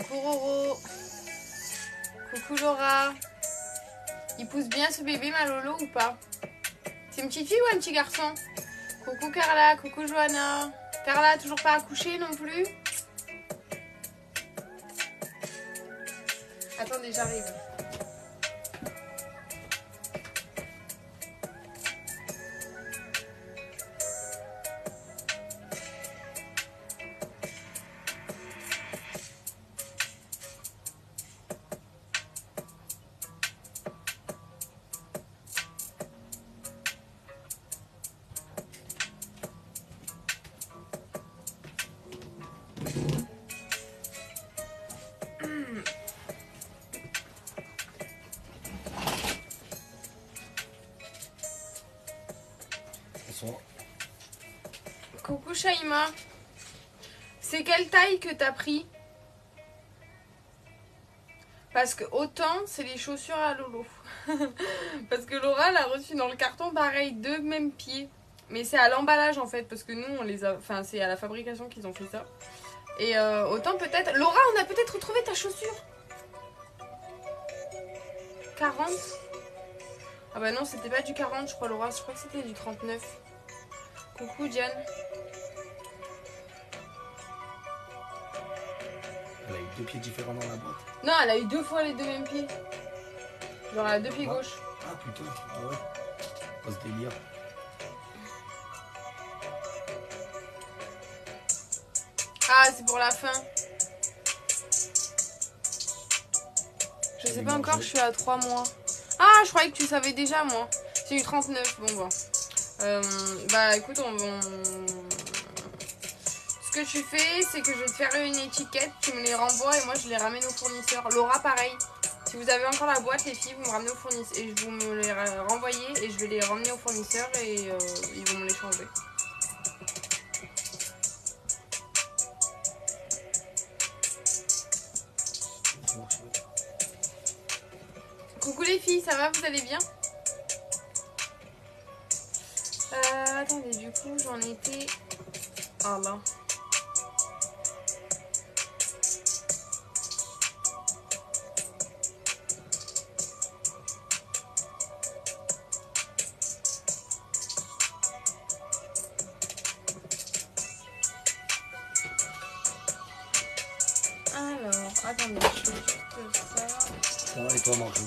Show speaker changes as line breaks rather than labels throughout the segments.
Coucou Roro. Coucou Laura. Il pousse bien ce bébé, ma Lolo, ou pas? C'est une petite fille ou un petit garçon? Coucou Carla, coucou Johanna. Carla, toujours pas accouchée non plus? Attendez, j'arrive. Coucou Shaima. C'est quelle taille que t'as pris? Parce que autant c'est les chaussures à Lolo. Parce que Laura l'a reçu dans le carton pareil, deux mêmes pieds. Mais c'est à l'emballage en fait, parce que nous on les a. Enfin c'est à la fabrication qu'ils ont fait ça. Et autant peut-être. Laura, on a peut-être retrouvé ta chaussure. 40. Ah bah non, c'était pas du 40 je crois Laura, je crois que c'était du 39. Coucou Diane.
Elle a eu deux pieds différents dans la boîte.
Non, elle a eu deux fois les deux mêmes pieds. Genre elle a deux pieds gauche.
Ah putain, ah ouais. Pas ce délire.
Ah, c'est pour la fin. Je sais pas encore, je suis à 3 mois. Ah, je croyais que tu savais déjà, moi. J'ai eu 39, bon, bon. Bah, écoute, ce que tu fais, c'est que je vais te faire une étiquette, tu me les renvoies et moi, je les ramène au fournisseur. Laura, pareil. Si vous avez encore la boîte, les filles, vous me ramenez au fournisseur. Et vous me les renvoyez et je vais les ramener au fournisseur et ils vont me les changer. Coucou les filles, ça va, vous allez bien? Attendez, du coup, j'en étais... Ah là. Alors, attendez, je fais juste ça.
Ça va et toi, Marjo?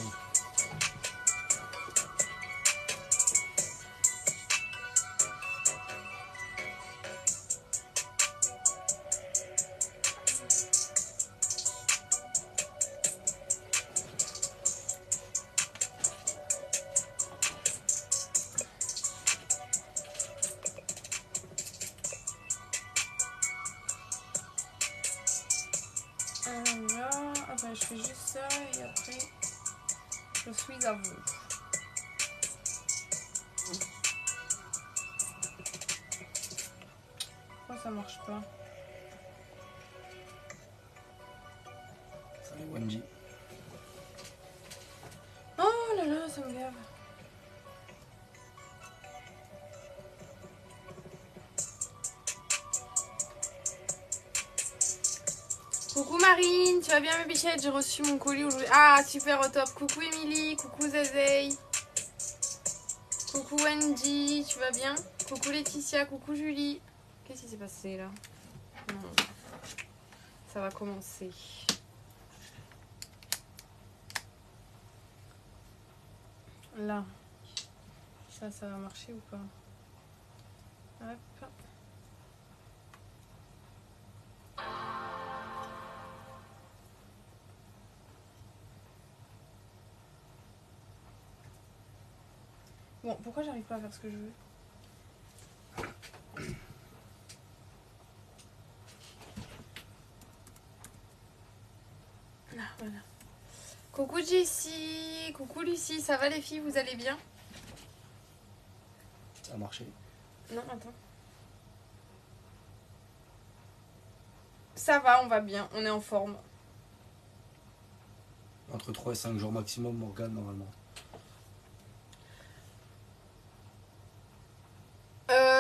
Alors, attends, je fais juste ça et après, je suis à vous. Pourquoi ça marche pas?
Salut Wendy.
Oh là là, ça me gave. Coucou Marine, tu vas bien mes bichettes? J'ai reçu mon colis aujourd'hui. Ah super au top. Coucou Émilie, coucou Zézé. Coucou Wendy, tu vas bien? Coucou Laetitia, coucou Julie. Qu'est-ce qui s'est passé là? Non. Ça va commencer. Là. Ça va marcher ou pas? Hop. Bon, pourquoi j'arrive pas à faire ce que je veux? Ah, voilà. Coucou Jessie, coucou Lucie, ça va les filles, vous allez bien?
Ça a marché.
Non, attends. Ça va, on va bien, on est en forme.
Entre 3 et 5 jours maximum, Morgane, normalement.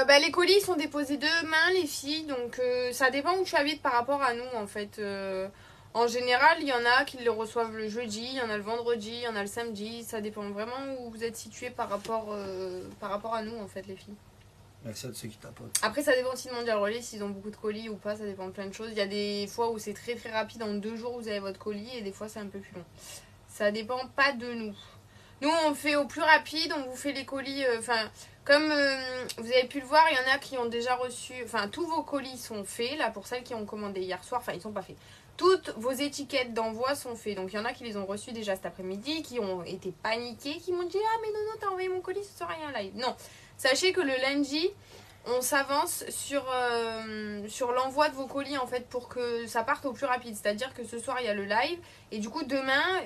Bah, les colis sont déposés demain les filles, donc ça dépend où tu habites par rapport à nous en fait. En général, il y en a qui le reçoivent le jeudi, il y en a le vendredi, il y en a le samedi. Ça dépend vraiment où vous êtes situé par rapport à nous, en fait, les filles.
Merci à ceux qui tapotent.
Après, ça dépend aussi de Mondial Relais, s'ils ont beaucoup de colis ou pas, ça dépend de plein de choses. Il y a des fois où c'est très très rapide, en 2 jours vous avez votre colis, et des fois c'est un peu plus long. Ça dépend pas de nous. Nous, on fait au plus rapide, on vous fait les colis. Comme vous avez pu le voir, il y en a qui ont déjà reçu. Enfin, tous vos colis sont faits. Là, pour celles qui ont commandé hier soir, enfin, ils sont pas faits. Toutes vos étiquettes d'envoi sont faites. Donc, il y en a qui les ont reçues déjà cet après-midi, qui ont été paniqués, qui m'ont dit ah, mais non, t'as envoyé mon colis, ce sera rien live. Non. Sachez que le lundi, on s'avance sur l'envoi de vos colis en fait pour que ça parte au plus rapide. C'est-à-dire que ce soir, il y a le live. Et du coup, demain,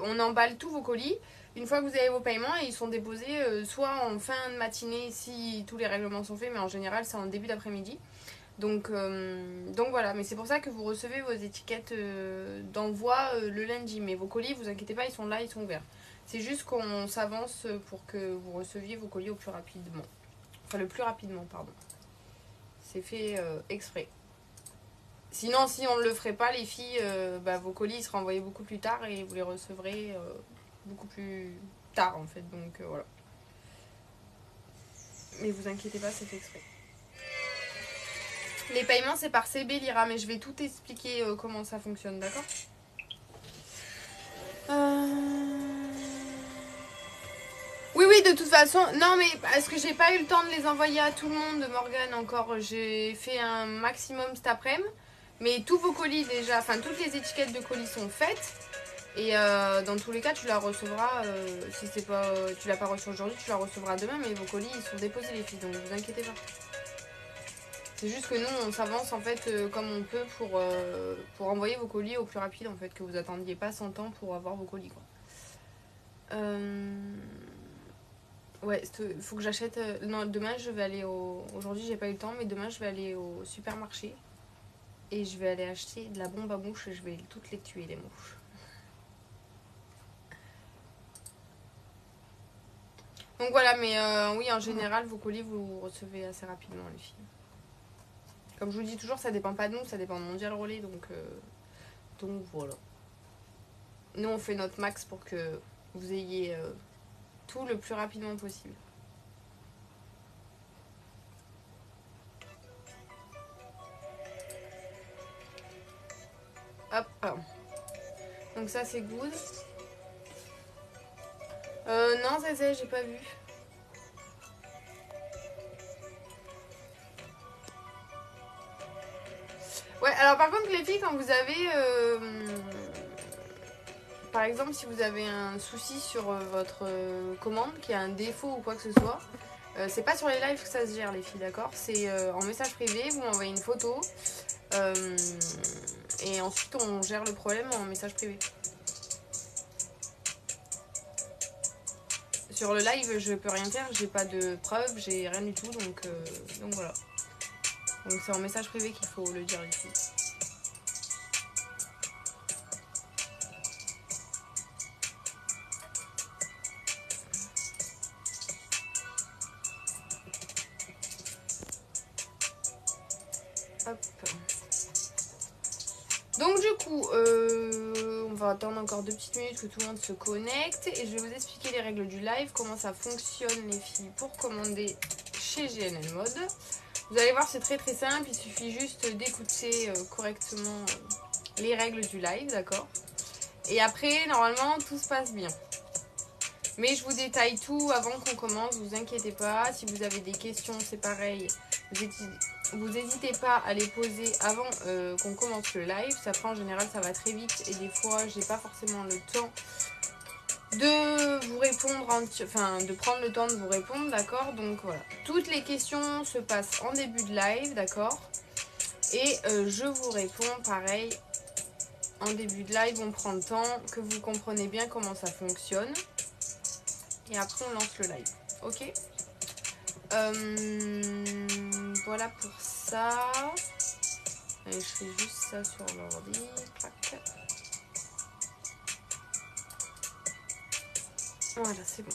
on emballe tous vos colis. Une fois que vous avez vos paiements, ils sont déposés soit en fin de matinée si tous les règlements sont faits, mais en général c'est en début d'après-midi. Donc voilà, mais c'est pour ça que vous recevez vos étiquettes d'envoi le lundi. Mais vos colis, vous inquiétez pas, ils sont là, ils sont ouverts. C'est juste qu'on s'avance pour que vous receviez vos colis au plus rapidement. Enfin, le plus rapidement, pardon. C'est fait exprès. Sinon, si on ne le ferait pas, les filles, vos colis seraient envoyés beaucoup plus tard et vous les recevrez beaucoup plus tard en fait, donc voilà. Mais vous inquiétez pas, c'est fait exprès. Les paiements c'est par CB Lira, mais je vais tout expliquer comment ça fonctionne, d'accord. Oui, de toute façon, non mais parce que j'ai pas eu le temps de les envoyer à tout le monde, Morgane, encore, j'ai fait un maximum cet après-midi, mais tous vos colis déjà, enfin toutes les étiquettes de colis sont faites. Et dans tous les cas, tu la recevras, si c'est pas, tu l'as pas reçu aujourd'hui, tu la recevras demain, mais vos colis, ils sont déposés les filles, donc ne vous inquiétez pas. C'est juste que nous, on s'avance en fait comme on peut pour envoyer vos colis au plus rapide, en fait, que vous attendiez pas 100 ans pour avoir vos colis, quoi. Ouais, faut que j'achète... non, demain, je vais aller au... Aujourd'hui, j'ai pas eu le temps, mais demain, je vais aller au supermarché et je vais aller acheter de la bombe à mouches et je vais toutes les tuer, les mouches. Donc voilà, mais oui, en général, vos colis, vous recevez assez rapidement, les filles. Comme je vous dis toujours, ça dépend pas de nous, ça dépend de Mondial Relais, donc voilà. Nous, on fait notre max pour que vous ayez tout le plus rapidement possible. Hop. Donc ça, c'est good. Non, Zazé, j'ai pas vu. Ouais, alors par contre, les filles, quand vous avez... par exemple, si vous avez un souci sur votre commande, qu'il y a un défaut ou quoi que ce soit, c'est pas sur les lives que ça se gère, les filles, d'accord. C'est en message privé, vous m'envoyez une photo et ensuite on gère le problème en message privé. Sur le live, je peux rien faire, j'ai pas de preuves, j'ai rien du tout, donc voilà. Donc c'est en message privé qu'il faut le dire, les filles. Hop. Donc du coup, on va attendre encore 2 petites minutes que tout le monde se connecte et je vais vous expliquer les règles du live, comment ça fonctionne les filles pour commander chez GNL Mode. Vous allez voir, c'est très très simple, il suffit juste d'écouter correctement les règles du live, d'accord. Et après, normalement, tout se passe bien. Mais je vous détaille tout avant qu'on commence, vous inquiétez pas. Si vous avez des questions, c'est pareil. Vous n'hésitez pas à les poser avant qu'on commence le live. Ça prend en général, ça va très vite. Et des fois, j'ai pas forcément le temps de vous répondre, de prendre le temps de vous répondre, d'accord. Donc voilà. Toutes les questions se passent en début de live, d'accord. Et je vous réponds pareil en début de live. On prend le temps que vous compreniez bien comment ça fonctionne. Et après, on lance le live. Ok. Voilà pour ça. Et je fais juste ça sur l'ordi. Voilà, c'est bon.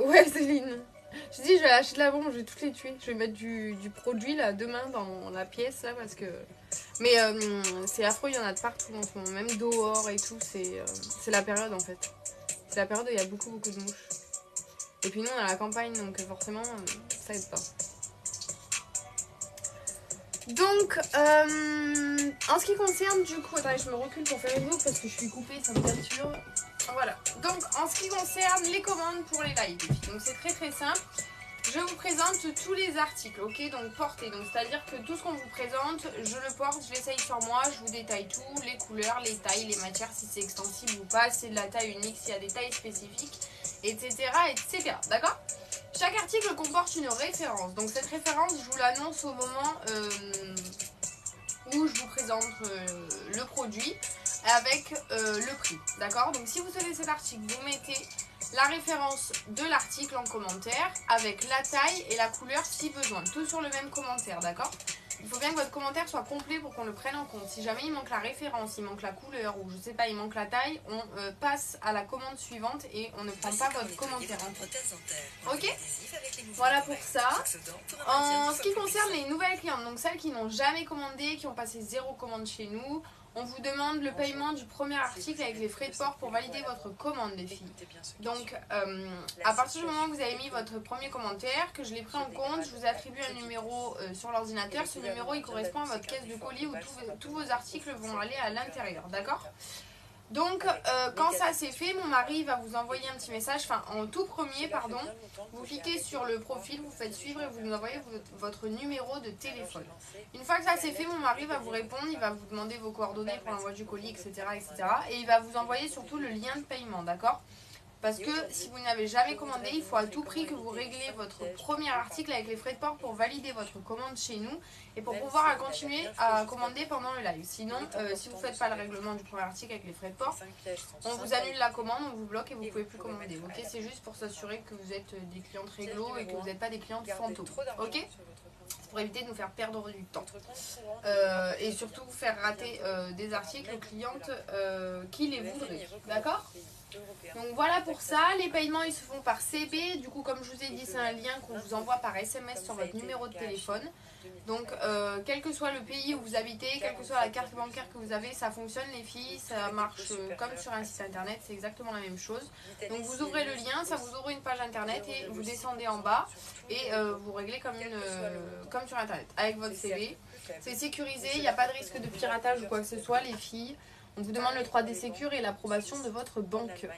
Ouais, Céline. Je dis, je vais acheter de la bombe, je vais toutes les tuer. Je vais mettre du produit là demain dans la pièce là parce que. Mais c'est affreux, il y en a de partout en ce moment, même dehors et tout. C'est la période en fait. C'est la période où il y a beaucoup de mouches. Et puis nous on est à la campagne donc forcément ça aide pas. Donc en ce qui concerne du coup, attendez, je me recule pour faire une boucle parce que je suis coupée, ça me perturbe. Voilà, donc en ce qui concerne les commandes pour les lives, donc c'est très simple. Je vous présente tous les articles, ok, donc portez, donc c'est-à-dire que tout ce qu'on vous présente, je le porte, je l'essaye sur moi, je vous détaille tout, les couleurs, les tailles, les matières, si c'est extensible ou pas, si c'est de la taille unique, s'il y a des tailles spécifiques, etc. D'accord ? Chaque article comporte une référence, donc cette référence, je vous l'annonce au moment où je vous présente le produit avec le prix, d'accord ? Donc si vous souhaitez cet article, vous mettez la référence de l'article en commentaire avec la taille et la couleur si besoin, tout sur le même commentaire, d'accord ? Il faut bien que votre commentaire soit complet pour qu'on le prenne en compte. Si jamais il manque la référence, il manque la couleur ou je sais pas, il manque la taille, on passe à la commande suivante et on ne prend pas votre commentaire en compte. Ok ? Voilà pour ça. En ce qui concerne les nouvelles clientes, donc celles qui n'ont jamais commandé, qui ont passé 0 commande chez nous, on vous demande le paiement du premier article avec les frais de port pour valider votre commande, les filles. Donc, à partir du moment où vous avez mis votre premier commentaire, que je l'ai pris en compte, je vous attribue un numéro sur l'ordinateur. Ce numéro, il correspond à votre caisse de colis où tous vos articles vont aller à l'intérieur, d'accord ? Donc, quand ça c'est fait, mon mari va vous envoyer un petit message, enfin en tout premier, pardon, vous cliquez sur le profil, vous faites suivre et vous nous envoyez votre numéro de téléphone. Une fois que ça c'est fait, mon mari va vous répondre, il va vous demander vos coordonnées pour l'envoi du colis, etc., et il va vous envoyer surtout le lien de paiement, d'accord ? Parce que si vous n'avez jamais commandé, il faut à tout prix que vous réglez votre premier article avec les frais de port pour valider votre commande chez nous et pour pouvoir continuer à commander pendant le live. Sinon, si vous ne faites pas le règlement du premier article avec les frais de port, on vous annule la commande, on vous bloque et vous ne pouvez plus commander. Ok, c'est juste pour s'assurer que vous êtes des clientes réglo et que vous n'êtes pas des clientes fantômes. Ok ? C'est pour éviter de nous faire perdre du temps. Et surtout faire rater des articles aux clientes qui les voudraient. D'accord ? Donc voilà pour ça, les paiements ils se font par CB, du coup comme je vous ai dit c'est un lien qu'on vous envoie par SMS sur votre numéro de téléphone. Donc quel que soit le pays où vous habitez, quelle que soit la carte bancaire que vous avez, ça fonctionne les filles, ça marche comme sur un site internet, c'est exactement la même chose. Donc vous ouvrez le lien, ça vous ouvre une page internet et vous descendez en bas et vous réglez comme sur internet avec votre CV. C'est sécurisé, il n'y a pas de risque de piratage ou quoi que ce soit les filles. On vous demande le 3D Sécure et l'approbation de votre banque.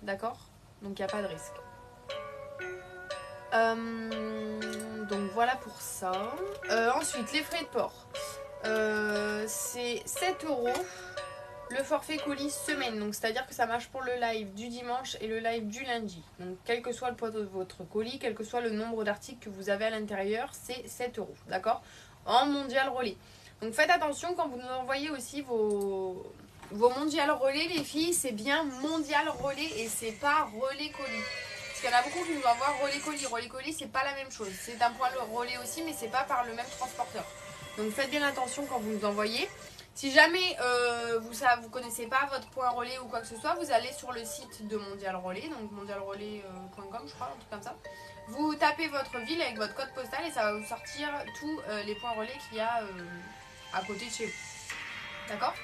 D'accord ? Donc il n'y a pas de risque. Donc voilà pour ça. Ensuite, les frais de port. C'est 7 € le forfait colis semaine. Donc c'est-à-dire que ça marche pour le live du dimanche et le live du lundi. Donc quel que soit le poids de votre colis, quel que soit le nombre d'articles que vous avez à l'intérieur, c'est 7 €. D'accord ? En mondial relais. Donc faites attention quand vous nous envoyez aussi vos mondial relais, les filles, c'est bien mondial relais et c'est pas relais colis. Parce qu'il y en a beaucoup qui nous envoient relais colis. Relais colis, c'est pas la même chose. C'est un point relais aussi, mais c'est pas par le même transporteur. Donc faites bien attention quand vous nous envoyez. Si jamais vous connaissez pas votre point relais ou quoi que ce soit, vous allez sur le site de Mondial Relais, donc mondialrelais.com, je crois, un truc comme ça. Vous tapez votre ville avec votre code postal et ça va vous sortir tous les points relais qu'il y a à côté de chez vous. D'accord ?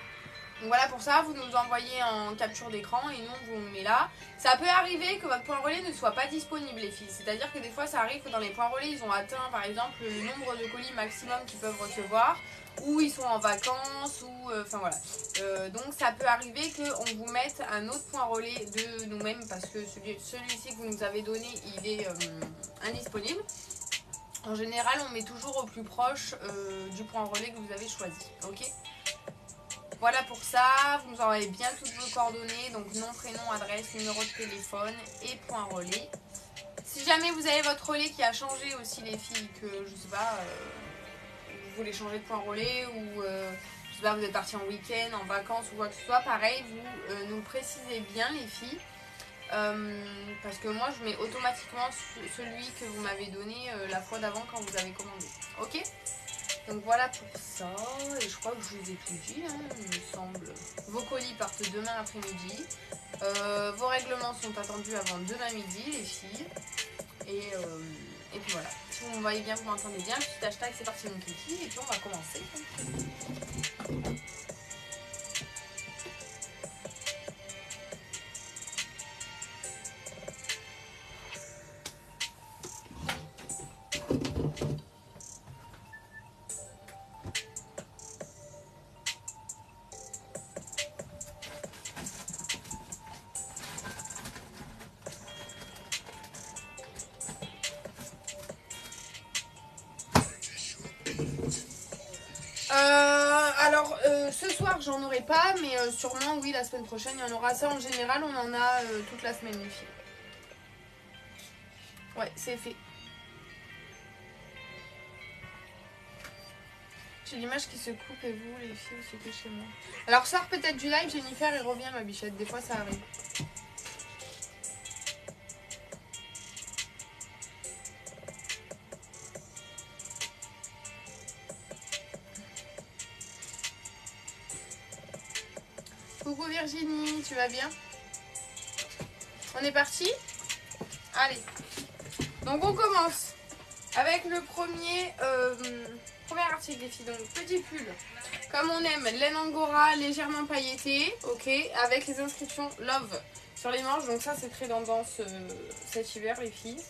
Donc voilà pour ça, vous nous envoyez en capture d'écran et nous on vous le met là. Ça peut arriver que votre point relais ne soit pas disponible les filles. C'est-à-dire que des fois ça arrive que dans les points relais ils ont atteint par exemple le nombre de colis maximum qu'ils peuvent recevoir. Ou ils sont en vacances, ou enfin voilà. Donc ça peut arriver qu'on vous mette un autre point relais de nous-mêmes parce que celui-ci que vous nous avez donné il est indisponible. En général on met toujours au plus proche du point relais que vous avez choisi. Ok ? Voilà pour ça, vous nous envoyez bien toutes vos coordonnées, donc nom, prénom, adresse, numéro de téléphone et point relais. Si jamais vous avez votre relais qui a changé aussi les filles, que je sais pas, vous voulez changer de point relais ou je sais pas, vous êtes parti en week-end, en vacances ou quoi que ce soit, pareil, vous nous précisez bien les filles. Parce que moi je mets automatiquement celui que vous m'avez donné la fois d'avant quand vous avez commandé. Ok ? Donc voilà pour ça, et je crois que je vous ai tout dit, hein, il me semble. Vos colis partent demain après-midi. Vos règlements sont attendus avant demain midi, les filles. Et puis voilà. Si vous me voyez bien, vous m'entendez bien, petit hashtag c'est parti mon kiki et puis on va commencer. Ce soir j'en aurai pas, mais sûrement oui la semaine prochaine il y en aura. Ça en général on en a toute la semaine les filles. Ouais, c'est fait. J'ai l'image qui se coupe et vous les filles c'est que chez moi. Alors sors peut-être du live Jennifer et reviens ma bichette, des fois ça arrive. Coucou Virginie, tu vas bien? On est parti? Allez. Donc on commence avec le premier article des filles. Donc petit pull, comme on aime, laine angora légèrement pailletée, ok, avec les inscriptions love sur les manches. Donc ça c'est très tendance cet hiver les filles.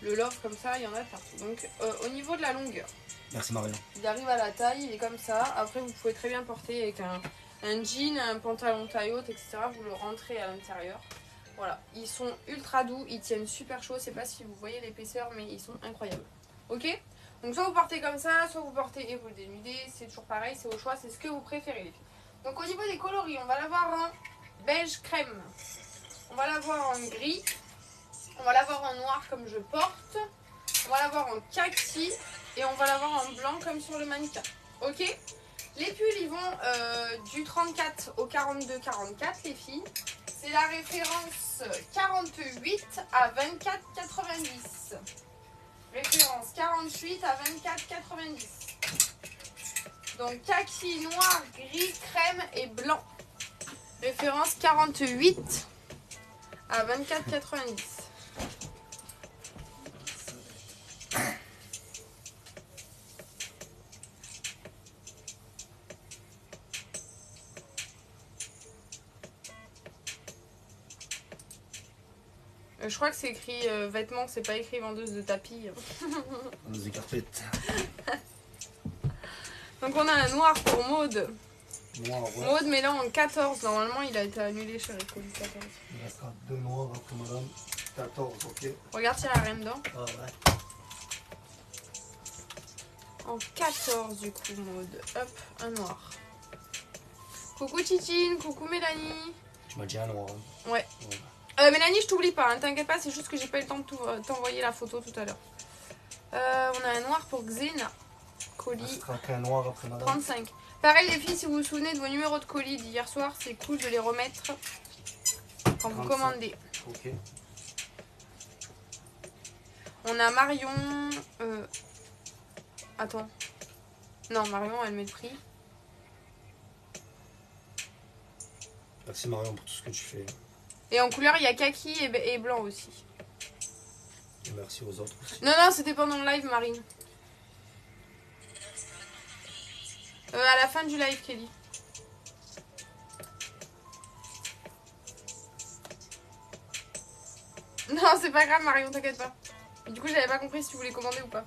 Le love comme ça, il y en a partout. Donc au niveau de la longueur.
Merci Marion.
Il arrive à la taille, il est comme ça. Après vous pouvez très bien porter avec un jean, un pantalon taille haute, etc. Vous le rentrez à l'intérieur. Voilà, ils sont ultra doux, ils tiennent super chaud. Je sais pas si vous voyez l'épaisseur, mais ils sont incroyables. Ok? Donc soit vous portez comme ça, soit vous portez épaules dénudées. C'est toujours pareil, c'est au choix, c'est ce que vous préférez les filles. Donc au niveau des coloris, on va l'avoir en beige crème. On va l'avoir en gris. On va l'avoir en noir comme je porte. On va l'avoir en kaki. Et on va l'avoir en blanc comme sur le mannequin. Ok? Les pulls, ils vont du 34 au 42-44, les filles. C'est la référence 48 à 24,90. Référence 48 à 24,90. Donc kaki, noir, gris, crème et blanc. Référence 48 à 24,90. Je crois que c'est écrit vêtements, c'est pas écrit vendeuse de tapis.
Vendeuse de carpettes.
Donc on a un noir pour Maude.
Noir, ouais.
Maude, mais là en 14. Normalement, il a été annulé chez Rico du 14.
Il restera 2 noirs après madame. 14, ok.
Regarde s'il n'y a rien dedans.
Ah ouais.
En 14 du coup, Maude. Hop, un noir. Coucou Titine, coucou Mélanie.
Tu m'as dit un noir. Hein.
Ouais. Mélanie, je t'oublie pas, hein, t'inquiète pas, c'est juste que j'ai pas eu le temps de t'envoyer la photo tout à l'heure. On a un noir pour Xena. Colis.
Ce sera qu'un noir après madame.
35. Pareil les filles, si vous vous souvenez de vos numéros de colis d'hier soir, c'est cool de les remettre quand vous
35.
commandez.
Ok.
On a Marion. Attends. Non, Marion, elle met le prix.
Merci Marion pour tout ce que tu fais.
Et en couleur, il y a kaki et blanc aussi.
Et merci aux autres aussi.
Non, non, c'était pendant le live, Marine. À la fin du live, Kelly. Non, c'est pas grave, Marion, t'inquiète pas. Et du coup, j'avais pas compris si tu voulais commander ou pas.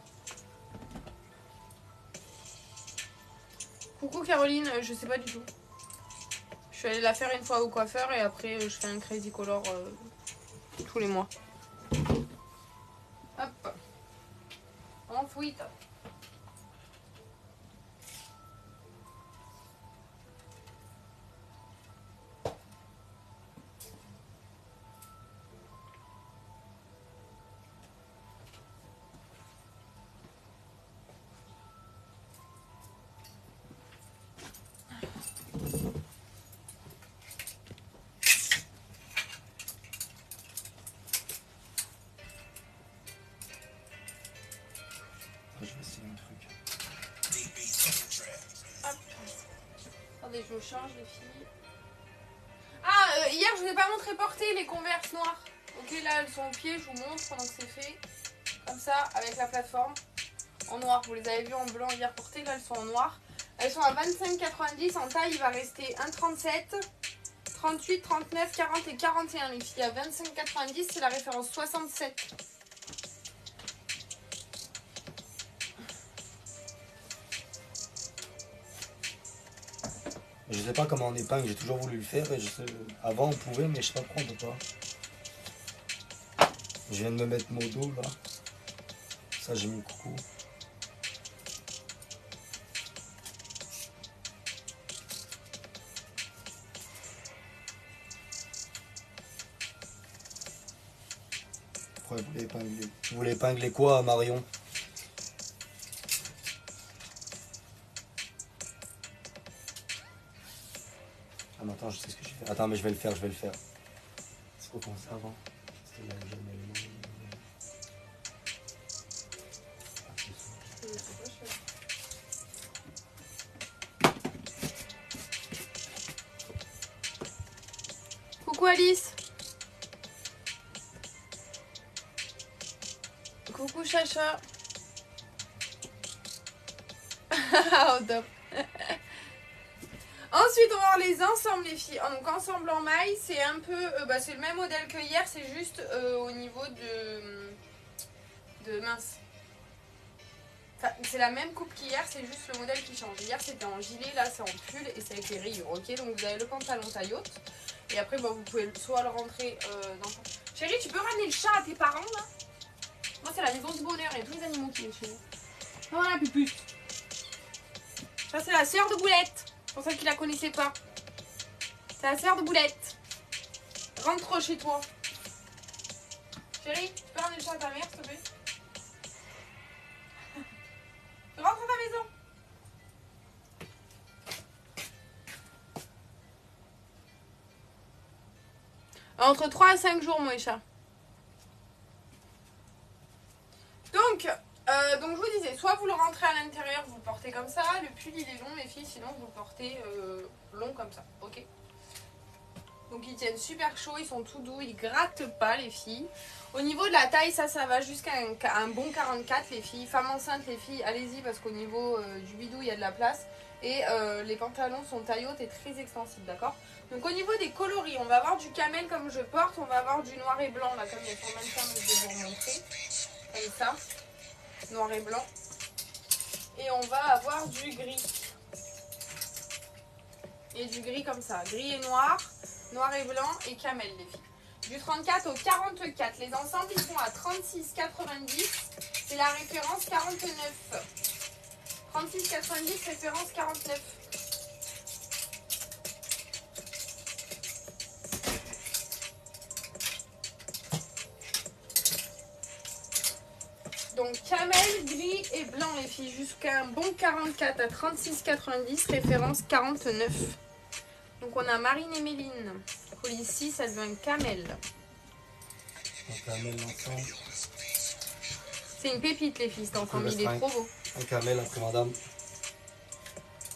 Coucou Caroline, je sais pas du tout. Je suis allée la faire une fois au coiffeur et après je fais un crazy color tous les mois. Hop. Ensuite.
Je vais essayer un truc.
Hop. Attendez, je me change les filles. Ah, hier je vous ai pas montré porter les Converse noires. Ok, là elles sont au pied, je vous montre pendant que c'est fait. comme ça, avec la plateforme, en noir. Vous les avez vues en blanc hier portées, là elles sont en noir. Elles sont à 25,90. En taille, il va rester 1,37, 38, 39, 40 et 41. Les filles à 25,90, c'est la référence 67.
Je sais pas comment on épingle, j'ai toujours voulu le faire. Et avant on pouvait, mais je sais pas pourquoi on peut pas. Je viens de me mettre mon dos là. Ça j'ai mis coucou. Pourquoi vous voulez épingler? Vous voulez épingler quoi, Marion? Ah mais attends, je sais ce que je vais faire. Attends mais je vais le faire. C'est quoi qu'on fait avant? C'était là, jamais les mots.
Coucou Alice. Coucou Chacha. Oh top. Ensuite on va voir les ensembles les filles. Donc ensemble en maille c'est un peu, c'est le même modèle que hier, c'est juste au niveau de mince. Enfin, c'est la même coupe qu'hier, c'est juste le modèle qui change. Hier c'était en gilet, là c'est en pull et c'est avec les rayures. Ok, donc vous avez le pantalon taille haute. Et après vous pouvez soit le rentrer dans... Chérie, tu peux ramener le chat à tes parents là? Moi c'est la maison du bonheur, il y a tous les animaux qui viennent chez nous. Voilà Pupus. Ça c'est la sœur de Boulette. Pour ceux qui la connaissaient pas. C'est la sœur de Boulette. Rentre chez toi. Chérie, tu peux ramener le chat à ta mère s'il te plaît? Rentre à ta maison. Entre 3 à 5 jours, Moïcha. Donc je vous disais, soit vous le rentrez à l'intérieur, vous le portez comme ça. Le pull il est long les filles, sinon vous le portez long comme ça. Ok. Donc ils tiennent super chaud, ils sont tout doux, ils grattent pas les filles. Au niveau de la taille, ça va jusqu'à un bon 44 les filles. Femmes enceintes les filles, allez-y parce qu'au niveau du bidou il y a de la place. Et les pantalons sont taille haute et très extensibles, d'accord? Donc au niveau des coloris, on va avoir du camel comme je porte, on va avoir du noir et blanc là comme il y a sur le même temps, je vais vous remontrer. Comme ça, noir et blanc. Et on va avoir du gris. Et du gris comme ça, gris et noir, noir et blanc et camel les filles. Du 34 au 44, les ensembles ils sont à 36,90, c'est la référence 49. 36,90, référence 49. Donc camel, gris et blanc les filles, jusqu'à un bon 44 à 36,90, référence 49. Donc on a Marine et Méline. Colis 6, elle veut un camel.
Un camel ensemble.
C'est une pépite les filles, cet ensemble, il est trop beau.
Un camel après madame.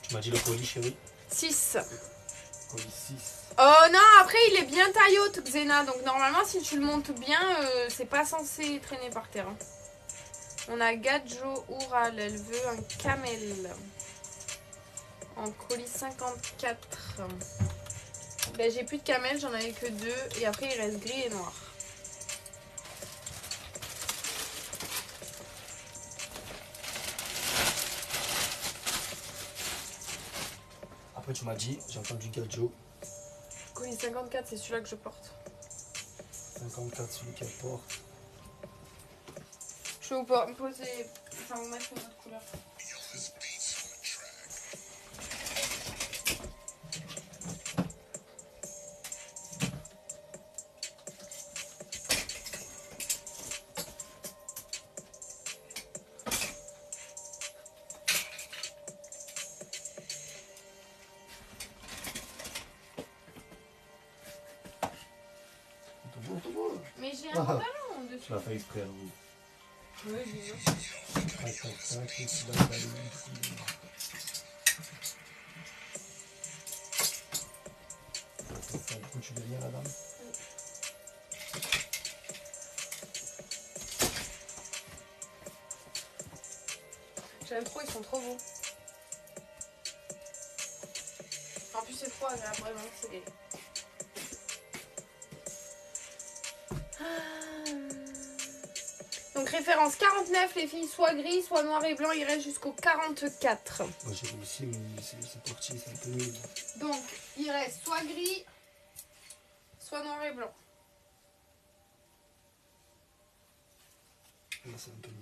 Tu m'as dit le colis chérie?
6.
Colis 6.
Oh non, après il est bien taille haute Xena, donc normalement si tu le montes bien, c'est pas censé traîner par terre. Hein. On a Gadjo Oural, elle veut un camel. En colis 54. Ben, j'ai plus de camel, j'en avais que 2. Et après il reste gris et noir.
Après tu m'as dit, j'ai entendu Gadjo.
Colis 54, c'est celui-là que je porte.
54, celui qu'elle porte.
Je vais vous poser. Enfin, vous mettre une autre couleur. Mais j'ai un pantalon dessus.
Tu l'as fait exprès, oui.
Oui, j'ai vu.
Du coup, tu veux bien, la dame?
J'aime trop, ils sont trop beaux. En plus, c'est trop agréable, vraiment, c'est des... Donc référence 49, les filles, soit gris, soit noir et blanc, il reste jusqu'au 44.
Moi j'ai réussi, mais c'est parti, c'est un peu nul.
Donc il reste soit gris, soit noir et blanc.
Là c'est un peu nul.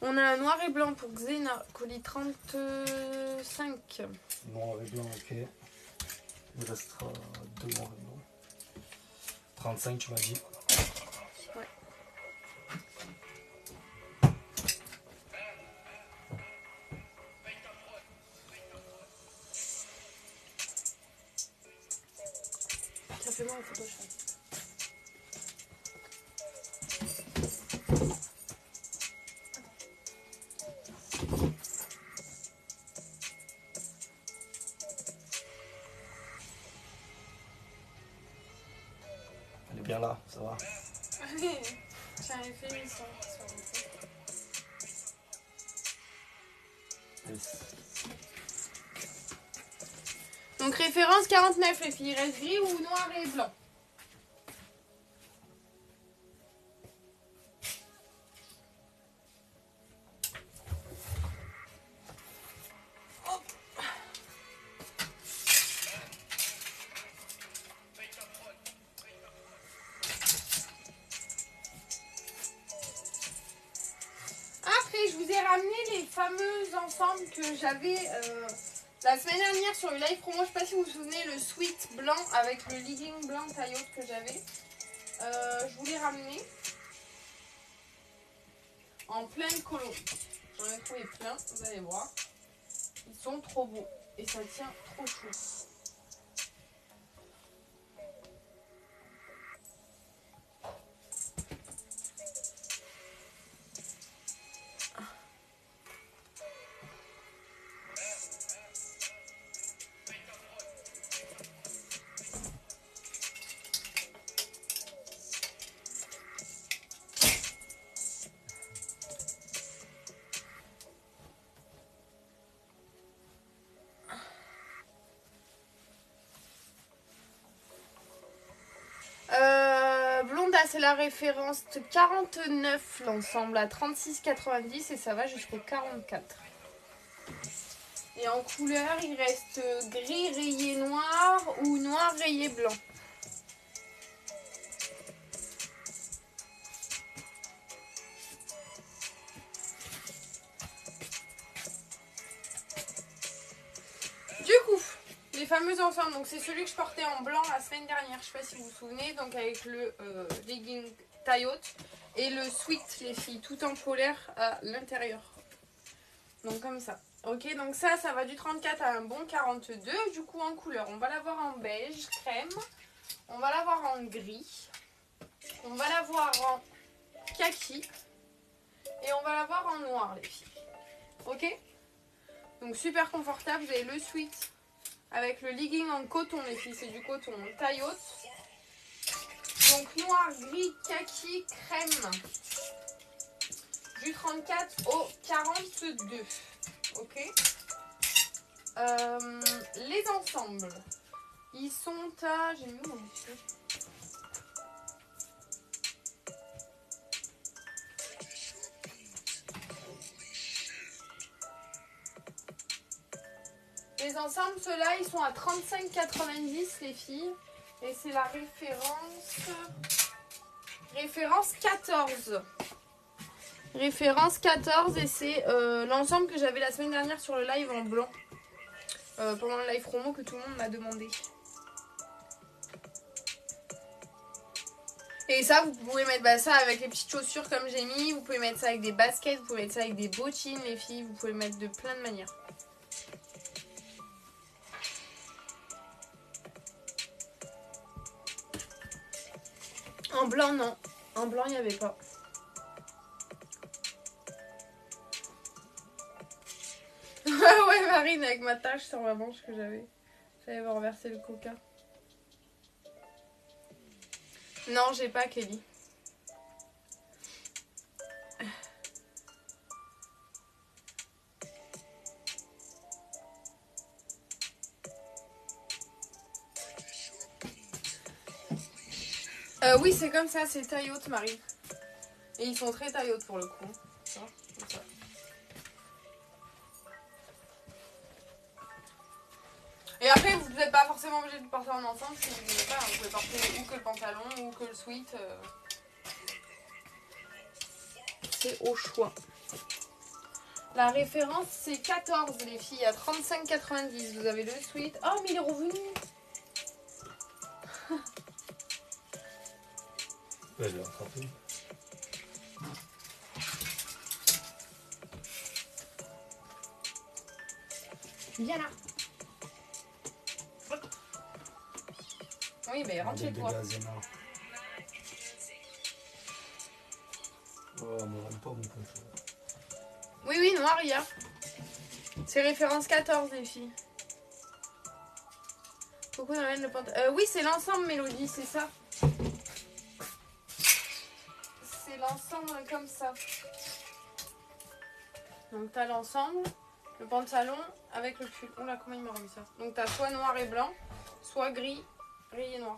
On a un noir et blanc pour Xena, colis 35.
Noir et blanc, ok. Il restera 2 noirs et blanc. 35 tu m'as dit.
Ouais. Ça fait mal au Photoshop.
Elle est bien là, ça va.
Allez, j'avais fait 800 sur le fait.
Yes.
Donc référence 49, les filles, il reste gris ou noir et blanc. Après, je vous ai ramené les fameux ensembles que j'avais la semaine dernière sur le live promo. Je sais pas si vous vous souvenez, le sweat blanc avec le legging blanc taille haute que j'avais. Je vous l'ai ramené en pleine colo. J'en ai trouvé plein, vous allez voir. Ils sont trop beaux et ça tient trop chaud. Blonda, c'est la référence 49, l'ensemble à 36,90 et ça va jusqu'au 44. Et en couleur, il reste gris rayé noir ou noir rayé blanc. Du coup, les fameux ensembles, donc c'est celui que je portais en blanc la semaine dernière, je sais pas si vous vous souvenez, donc avec le legging taille haute et le sweat les filles, tout en polaire à l'intérieur. Donc comme ça. Ok, donc ça va du 34 à un bon 42, du coup en couleur. On va l'avoir en beige, crème, on va l'avoir en gris, on va l'avoir en kaki et on va l'avoir en noir les filles. Ok? Donc super confortable, vous avez le sweat avec le legging en coton les filles, c'est du coton taille haute. Donc noir, gris, kaki, crème. Du 34 au 42. Ok. Les ensembles. Ils sont à... J'ai mis où mon fichier ? Les ensembles, ceux-là, ils sont à 35,90 les filles. Et c'est la référence... Référence 14. Référence 14 et c'est l'ensemble que j'avais la semaine dernière sur le live en blanc. Pendant le live promo que tout le monde m'a demandé. Et ça, vous pouvez mettre ça avec les petites chaussures comme j'ai mis. Vous pouvez mettre ça avec des baskets. Vous pouvez mettre ça avec des bottines, les filles. Vous pouvez le mettre de plein de manières. En blanc, non. En blanc, il n'y avait pas. Ouais, Marine, avec ma tache sur ma manche que j'avais. J'avais renversé le coca. Non, j'ai pas, Kelly. Oui, c'est comme ça, c'est taille haute, Marie. Et ils sont très taille haute pour le coup. Ça, comme ça. Et après, vous n'êtes pas forcément obligé de porter en ensemble si vous ne voulez pas. Vous pouvez porter ou que le pantalon ou que le sweat. C'est au choix. La référence, c'est 14, les filles, à 35,90. Vous avez le sweat. Oh, mais il est revenu.
Ouais, je l'ai rattrapé.
Viens là. Oui, mais rentre chez toi.
Oh, me rend pas mon pote.
Oui, oui, noir, il y a. C'est référence 14, les filles. Coucou, Noël, le pantalon. Oui, c'est l'ensemble, Mélodie, c'est ça. C'est l'ensemble comme ça. Donc, t'as l'ensemble, le pantalon avec le pull. Oula, comment il m'a remis ça? Donc, t'as soit noir et blanc, soit gris et noir.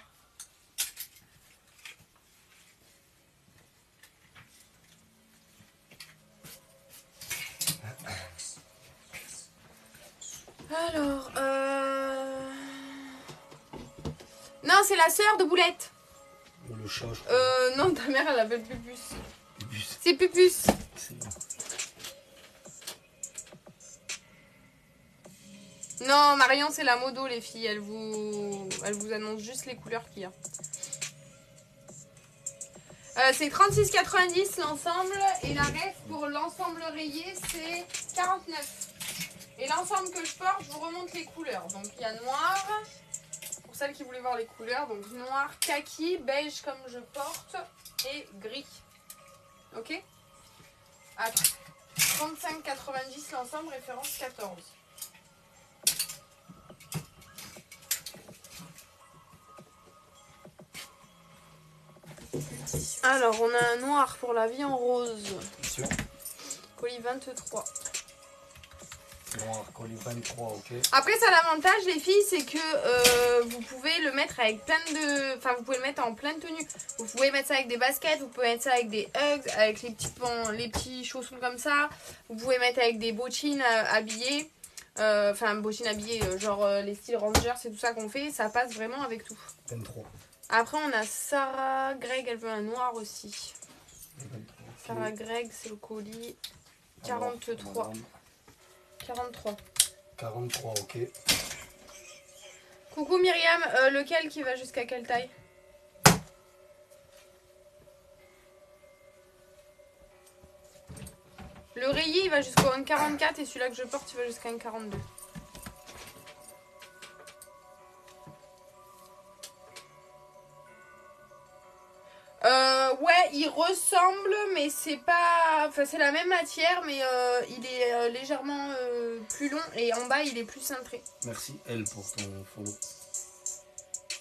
Alors, non, c'est la sœur de Boulette.
Le chat, je crois.
Non, ta mère, elle appelle Pupus.
Pupus.
C'est Pupus.
Excellent.
Non, Marion, c'est la modo, les filles. Elle vous annonce juste les couleurs qu'il y a. C'est 36,90 l'ensemble. Et la ref pour l'ensemble rayé, c'est 49. Et l'ensemble que je porte, je vous remonte les couleurs. Donc, il y a noir. Pour celles qui voulaient voir les couleurs. Donc, noir, kaki, beige comme je porte. Et gris. Ok? À 35,90 l'ensemble, référence 14. Alors, on a un noir pour la vie en rose.
Attention.
Colis 23.
Noir, colis 23, ok.
Après, ça l'avantage, les filles, c'est que vous pouvez le mettre avec plein de... Enfin, vous pouvez le mettre en plein de tenues. Vous pouvez mettre ça avec des baskets, vous pouvez mettre ça avec des Uggs, avec les petits chaussons comme ça. Vous pouvez mettre avec des bottines habillées. Enfin, bottines habillées, genre les styles Rangers, c'est tout ça qu'on fait. Ça passe vraiment avec tout.
23.
Après, on a Sarah Greg, elle veut un noir aussi.
23, okay.
Sarah Greg, c'est le colis 43.
Alors,
43.
43, ok.
Coucou Myriam, lequel qui va jusqu'à quelle taille? Le rayé il va jusqu'au 1,44 et celui-là que je porte il va jusqu'à 1,42. Ouais, il ressemble, mais c'est pas... Enfin, c'est la même matière, mais il est légèrement plus long et en bas, il est plus cintré.
Merci, Elle, pour ton follow.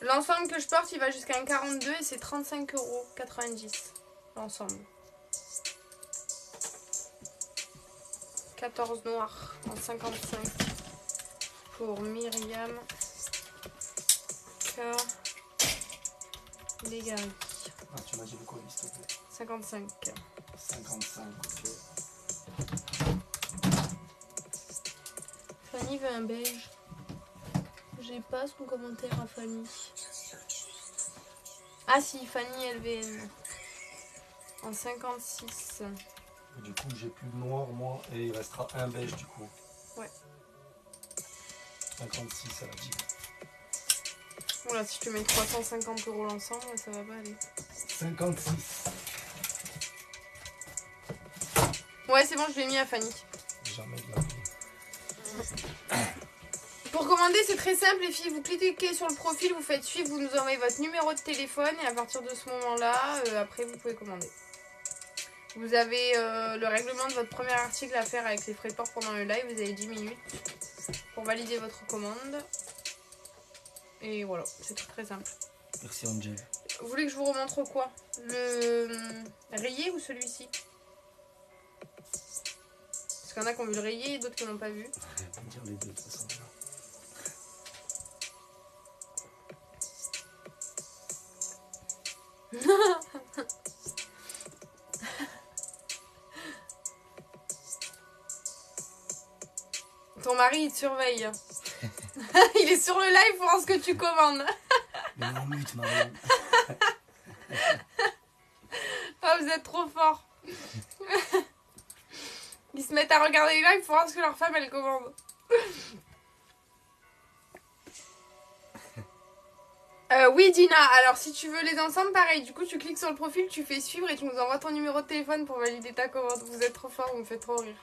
L'ensemble que je porte, il va jusqu'à 1,42 et c'est 35,90 € l'ensemble. 14 noirs en 55 pour Myriam K. Légari.
Ah, tu m'as dit le colis, s'il te plaît.
55.
55, ok.
Fanny veut un beige. J'ai pas son commentaire à Fanny. Ah si, Fanny LVN. En 56.
Et du coup, j'ai plus de noir, moi, et il restera un beige, du coup.
Ouais.
56, à la petite.
Voilà, si je te mets 350 € l'ensemble, ça va pas aller.
56.
Ouais, c'est bon, je l'ai mis à Fanny.
Jamais de la vie.
Pour commander, c'est très simple, les filles. Vous cliquez sur le profil, vous faites suivre, vous nous envoyez votre numéro de téléphone et à partir de ce moment-là, après, vous pouvez commander. Vous avez le règlement de votre premier article à faire avec les frais de port pendant le live. Vous avez 10 minutes pour valider votre commande. Et voilà, c'est très simple.
Merci, Angel.
Vous voulez que je vous remontre quoi? Le rayé ou celui-ci? Parce qu'il y en a qui ont vu le rayé et d'autres qui n'ont pas vu.
On va dire les deux, de toute façon.
Ton mari, il te surveille. Il est sur le live pour voir ce que tu commandes.
Mais non, mute, Marion.
Ah, vous êtes trop forts. Ils se mettent à regarder les lives pour voir ce que leur femme, elle commande. Oui, Dina. Alors, si tu veux les ensembles, pareil. Du coup, tu cliques sur le profil, tu fais suivre et tu nous envoies ton numéro de téléphone pour valider ta commande. Vous êtes trop forts, vous me faites trop rire.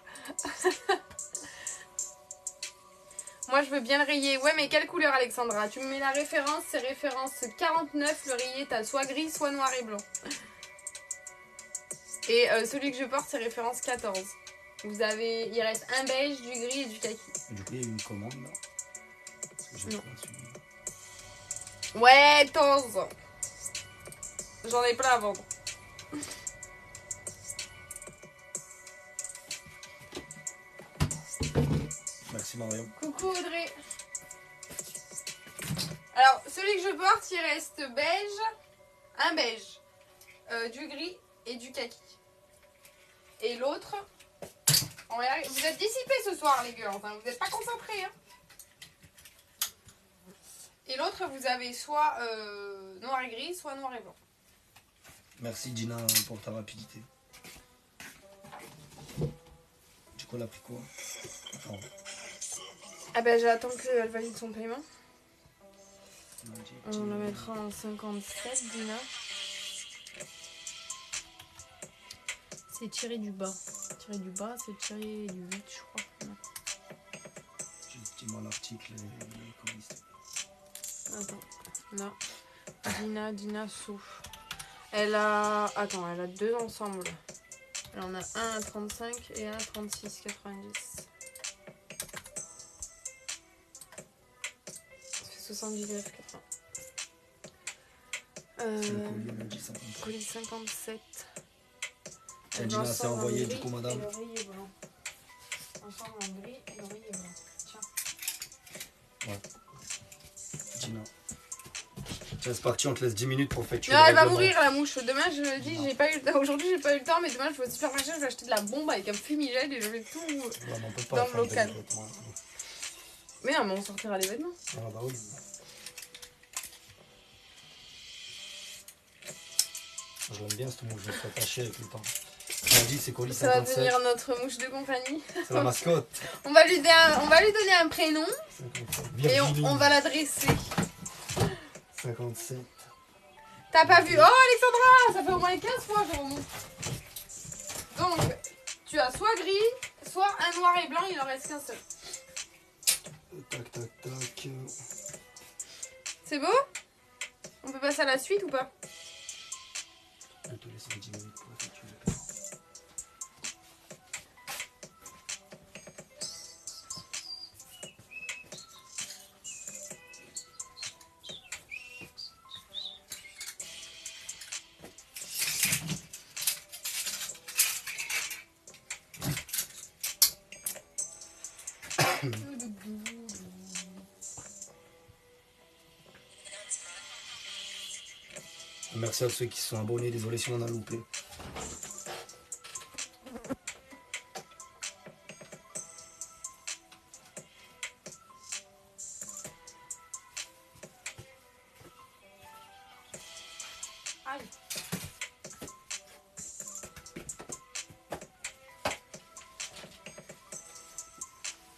Moi, je veux bien le rayer. Ouais, mais quelle couleur, Alexandra? Tu me mets la référence, c'est référence 49. Le rayé, t'as soit gris, soit noir et blanc. Et celui que je porte, c'est référence 14. Vous avez... Il reste un beige, du gris et du kaki.
Du coup, il y a eu une commande, là. Parce que j'ai
Non.
trouvé un suivi.
Ouais, 11. J'en ai plein à vendre.
Merci, Marion.
Coucou, Audrey. Alors, celui que je porte, il reste beige, un beige, du gris et du kaki. Et l'autre... Vous êtes dissipés ce soir, les girls. Hein. Vous n'êtes pas concentrés. Hein. Et l'autre, vous avez soit noir et gris, soit noir et blanc.
Merci, Gina, pour ta rapidité. Du coup, elle a pris quoi? Attends.
Ah ben, j'attends qu'elle valide son paiement.
Magic,
On la mettra en 57, Dina. C'est tiré du bas. Tiré du bas, c'est tiré du 8, je crois. Non.
Juste dis-moi l'article et comment il
Attends. Non. Dina Souf. Elle a... Attends, elle a deux ensembles. Elle en a un à 35 et un à 36,90. Ça fait 79,80.
c'est le collier, elle a dit 57.
Colis 57.
Tiens, Gina, c'est envoyé du coup, madame.
Et le riz est blanc. Ensemble en gris et le riz est blanc. Tiens.
Ouais. Gina. Tiens, c'est parti, on te laisse 10 minutes pour effectuer
Non,
le
elle va
règlement.
mourir la mouche. Demain, je le dis, j'ai pas eu le temps. Aujourd'hui, j'ai pas eu le temps, mais demain, je vais au supermarché, je vais acheter de la bombe avec un fumigène et je vais tout.
Ouais, mais on peut pas
Dans
faire
le local.
des vêtements.
Mais non, mais on sortira les vêtements.
Ah bah oui. Je l'aime bien cette mouche, je me fais attacher avec le temps. On a dit c'est colis
Ça va
57.
devenir notre mouche de compagnie.
C'est la mascotte.
On va lui donner un prénom
57.
et
Virginie.
on va l'adresser.
57.
T'as pas vu? Oh Alexandra, ça fait au moins 15 fois que je remonte. Donc, tu as soit gris, soit un noir et blanc, il en reste qu'un seul.
Tac, tac, tac.
C'est beau? On peut passer à la suite ou pas?
Je te laisse 10 minutes pour effectuer le paiement. Merci à ceux qui se sont abonnés, désolé si on a loupé.
Aïe.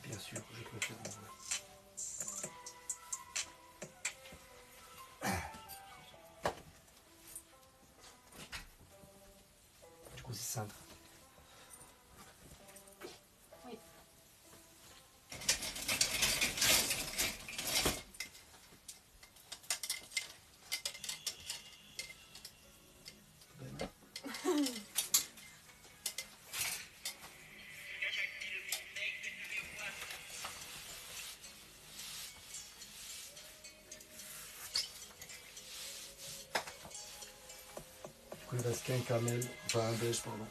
Bien sûr, je peux le faire en vrai. Du coup, c'est simple.
Oui.
Du coup, il reste qu'un camel, enfin un beige, pardon.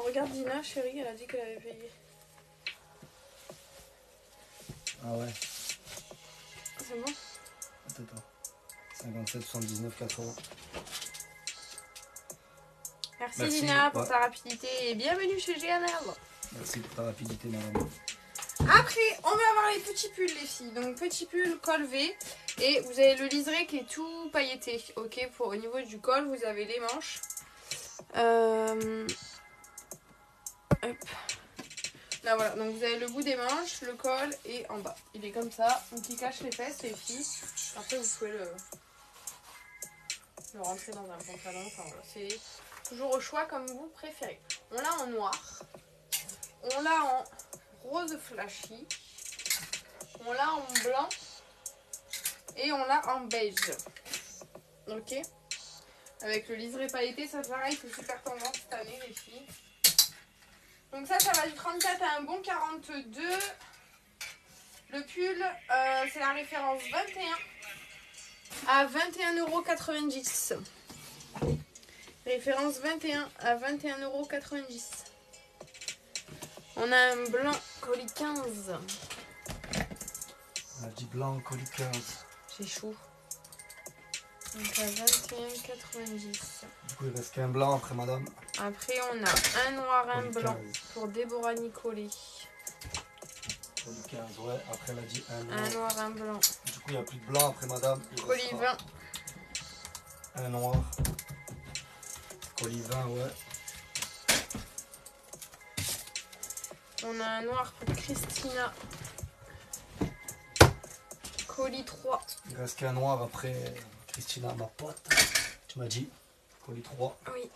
regarde Dina, chérie, elle a dit qu'elle avait payé.
Ah ouais.
C'est bon?
Attends. 57, 79, 80.
Merci,
Merci,
Dina pour
ouais.
ta rapidité et bienvenue chez GNL.
Merci pour ta rapidité, madame.
Après, on va avoir les petits pulls, les filles. Donc, petit pull col V. Et vous avez le liseré qui est tout pailleté. Ok, au niveau du col, vous avez les manches. Hop. Là, voilà. Donc, vous avez le bout des manches, le col et en bas. Il est comme ça. Donc, il cache les fesses, les filles. Après, vous pouvez le rentrer dans un pantalon. Enfin, voilà. C'est toujours au choix comme vous préférez. On l'a en noir. On l'a en rose flashy. On l'a en blanc. Et on l'a en beige. Ok. Avec le liseré pailleté, ça pareil, c'est super tendance cette année, les filles. Donc ça va du 34 à un bon 42. Le pull, c'est la référence 21 à 21,90 €. Référence 21 à 21,90 €. On a un blanc colis 15.
On a dit blanc, colis 15.
J'ai chaud. Donc à 21,90 €.
Du coup, il reste qu'un blanc après, madame.
Après, on a un noir, un
Colis
blanc
15.
pour Déborah Nicolet.
Colis 15, ouais. Après, elle a dit un
Un noir, un blanc.
Du coup, il n'y a plus de blanc après, madame. Il
Colis
restera
20.
un noir. Colis 20, ouais.
On a un noir pour Christina. Colis 3.
Il reste qu'un noir après Christina, ma pote. Tu m'as dit colis 3.
Oui.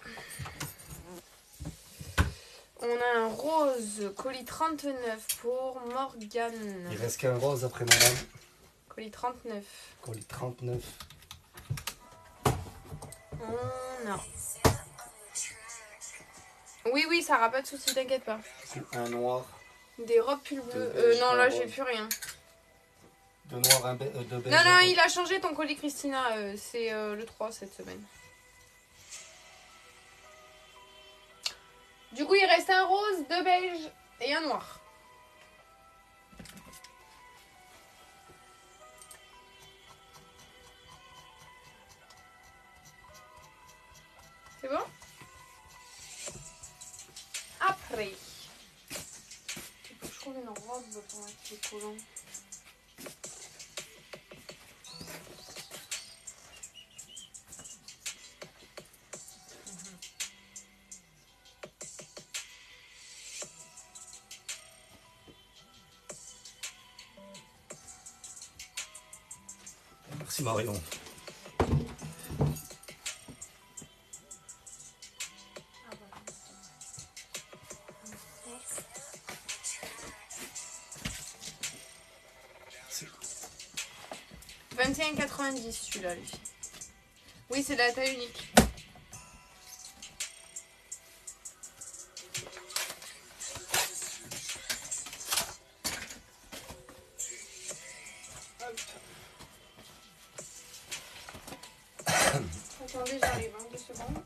On a un rose. Colis 39 pour Morgane.
Il reste qu'un rose après, madame.
Colis 39.
Colis 39.
On a... Oui, ça aura pas de soucis, t'inquiète pas.
Un noir.
Des robes pull bleu.
beige,
Non,
un
là,
rose.
j'ai plus rien.
De noir, de beige.
Non, il a changé ton colis, Christina. C'est le 3 cette semaine. Du coup, il reste un rose, deux beiges et un noir. C'est bon? Après, il faut que je trouve une robe pour mettre les collants.
Merci Marion. C'est
21,90 celui-là, les filles. Oui, c'est de la taille unique. Attendez, j'arrive, 2 secondes.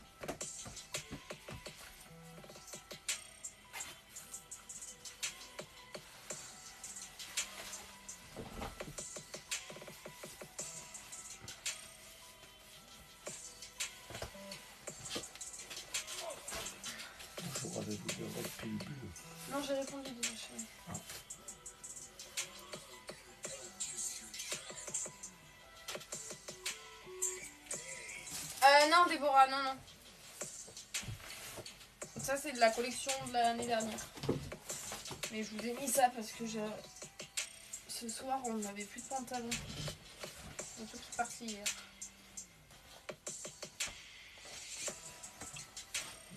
bonjour, avez-vous de robe pull bleu?
Non, j'ai répondu déjà, chérie. Non, Déborah, non. Ça, c'est de la collection de l'année dernière. Mais je vous ai mis ça parce que ce soir, on n'avait plus de pantalon. C'est tout qui est parti hier.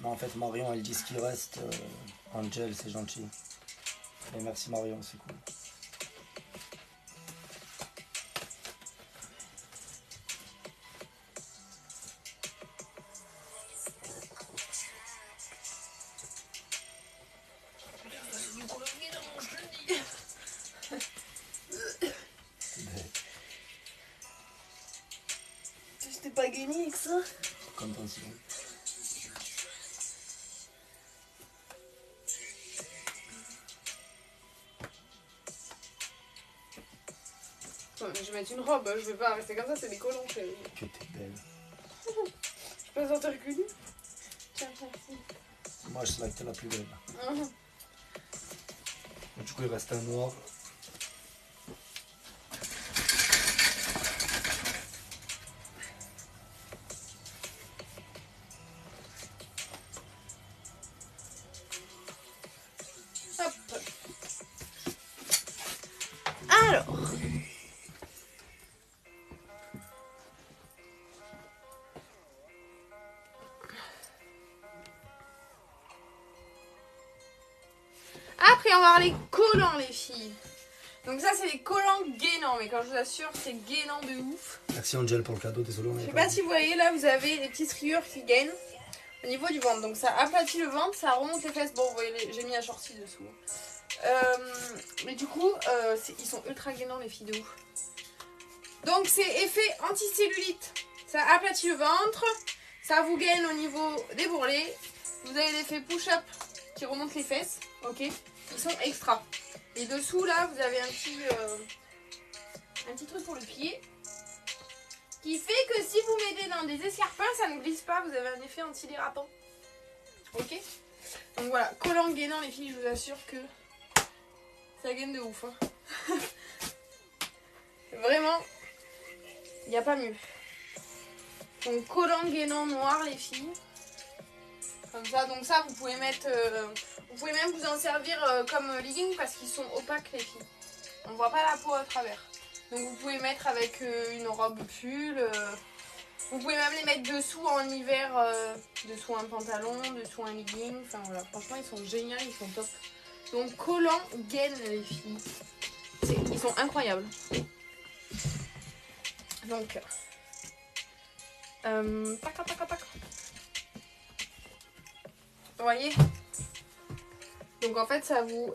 Non, en fait, Marion, elle dit ce qui reste. Angel, c'est gentil. Et merci Marion, c'est cool.
C'était pas gagné avec ça.
Comme ton sinon.
vais mettre une robe, je vais pas rester comme ça, c'est des collants, chérie.
Que t'es belle.
Je peux pas sortir que nu. Tiens, tiens.
Moi, je sais que t'es la plus belle.
Mhm.
Du coup, il reste un noir.
Hop. Alors. Après, on va voir les collants, les filles. Donc ça, c'est les collants gainants. Mais quand je vous assure, c'est gainant de ouf.
Merci Angel pour le cadeau, désolé. On
Je
avait
sais
pas
pas si vous voyez, là, vous avez les petites rayures qui gainent au niveau du ventre. Donc ça aplatit le ventre, ça remonte les fesses. Bon, vous voyez, j'ai mis un shorty dessous. Mais du coup, ils sont ultra gainants, les filles, de ouf. Donc c'est effet anticellulite. Ça aplatit le ventre, ça vous gaine au niveau des bourrelets. Vous avez l'effet push-up qui remonte les fesses, ok. Ils sont extra. Et dessous là, vous avez un petit truc pour le pied qui fait que si vous mettez dans des escarpins, ça ne glisse pas. Vous avez un effet antidérapant, ok. Donc voilà, collant gainant, les filles, je vous assure que ça gaine de ouf. Hein. Vraiment, il n'y a pas mieux. Donc collant gainant noir, les filles. Comme ça, donc ça vous pouvez mettre, vous pouvez même vous en servir comme legging parce qu'ils sont opaques, les filles. On voit pas la peau à travers. Donc vous pouvez mettre avec une robe pull. Vous pouvez même les mettre dessous en hiver, dessous un pantalon, dessous un legging. Enfin voilà, franchement ils sont géniaux, ils sont top. Donc collant gaine, les filles. Ils sont incroyables. Donc vous voyez, donc en fait ça vous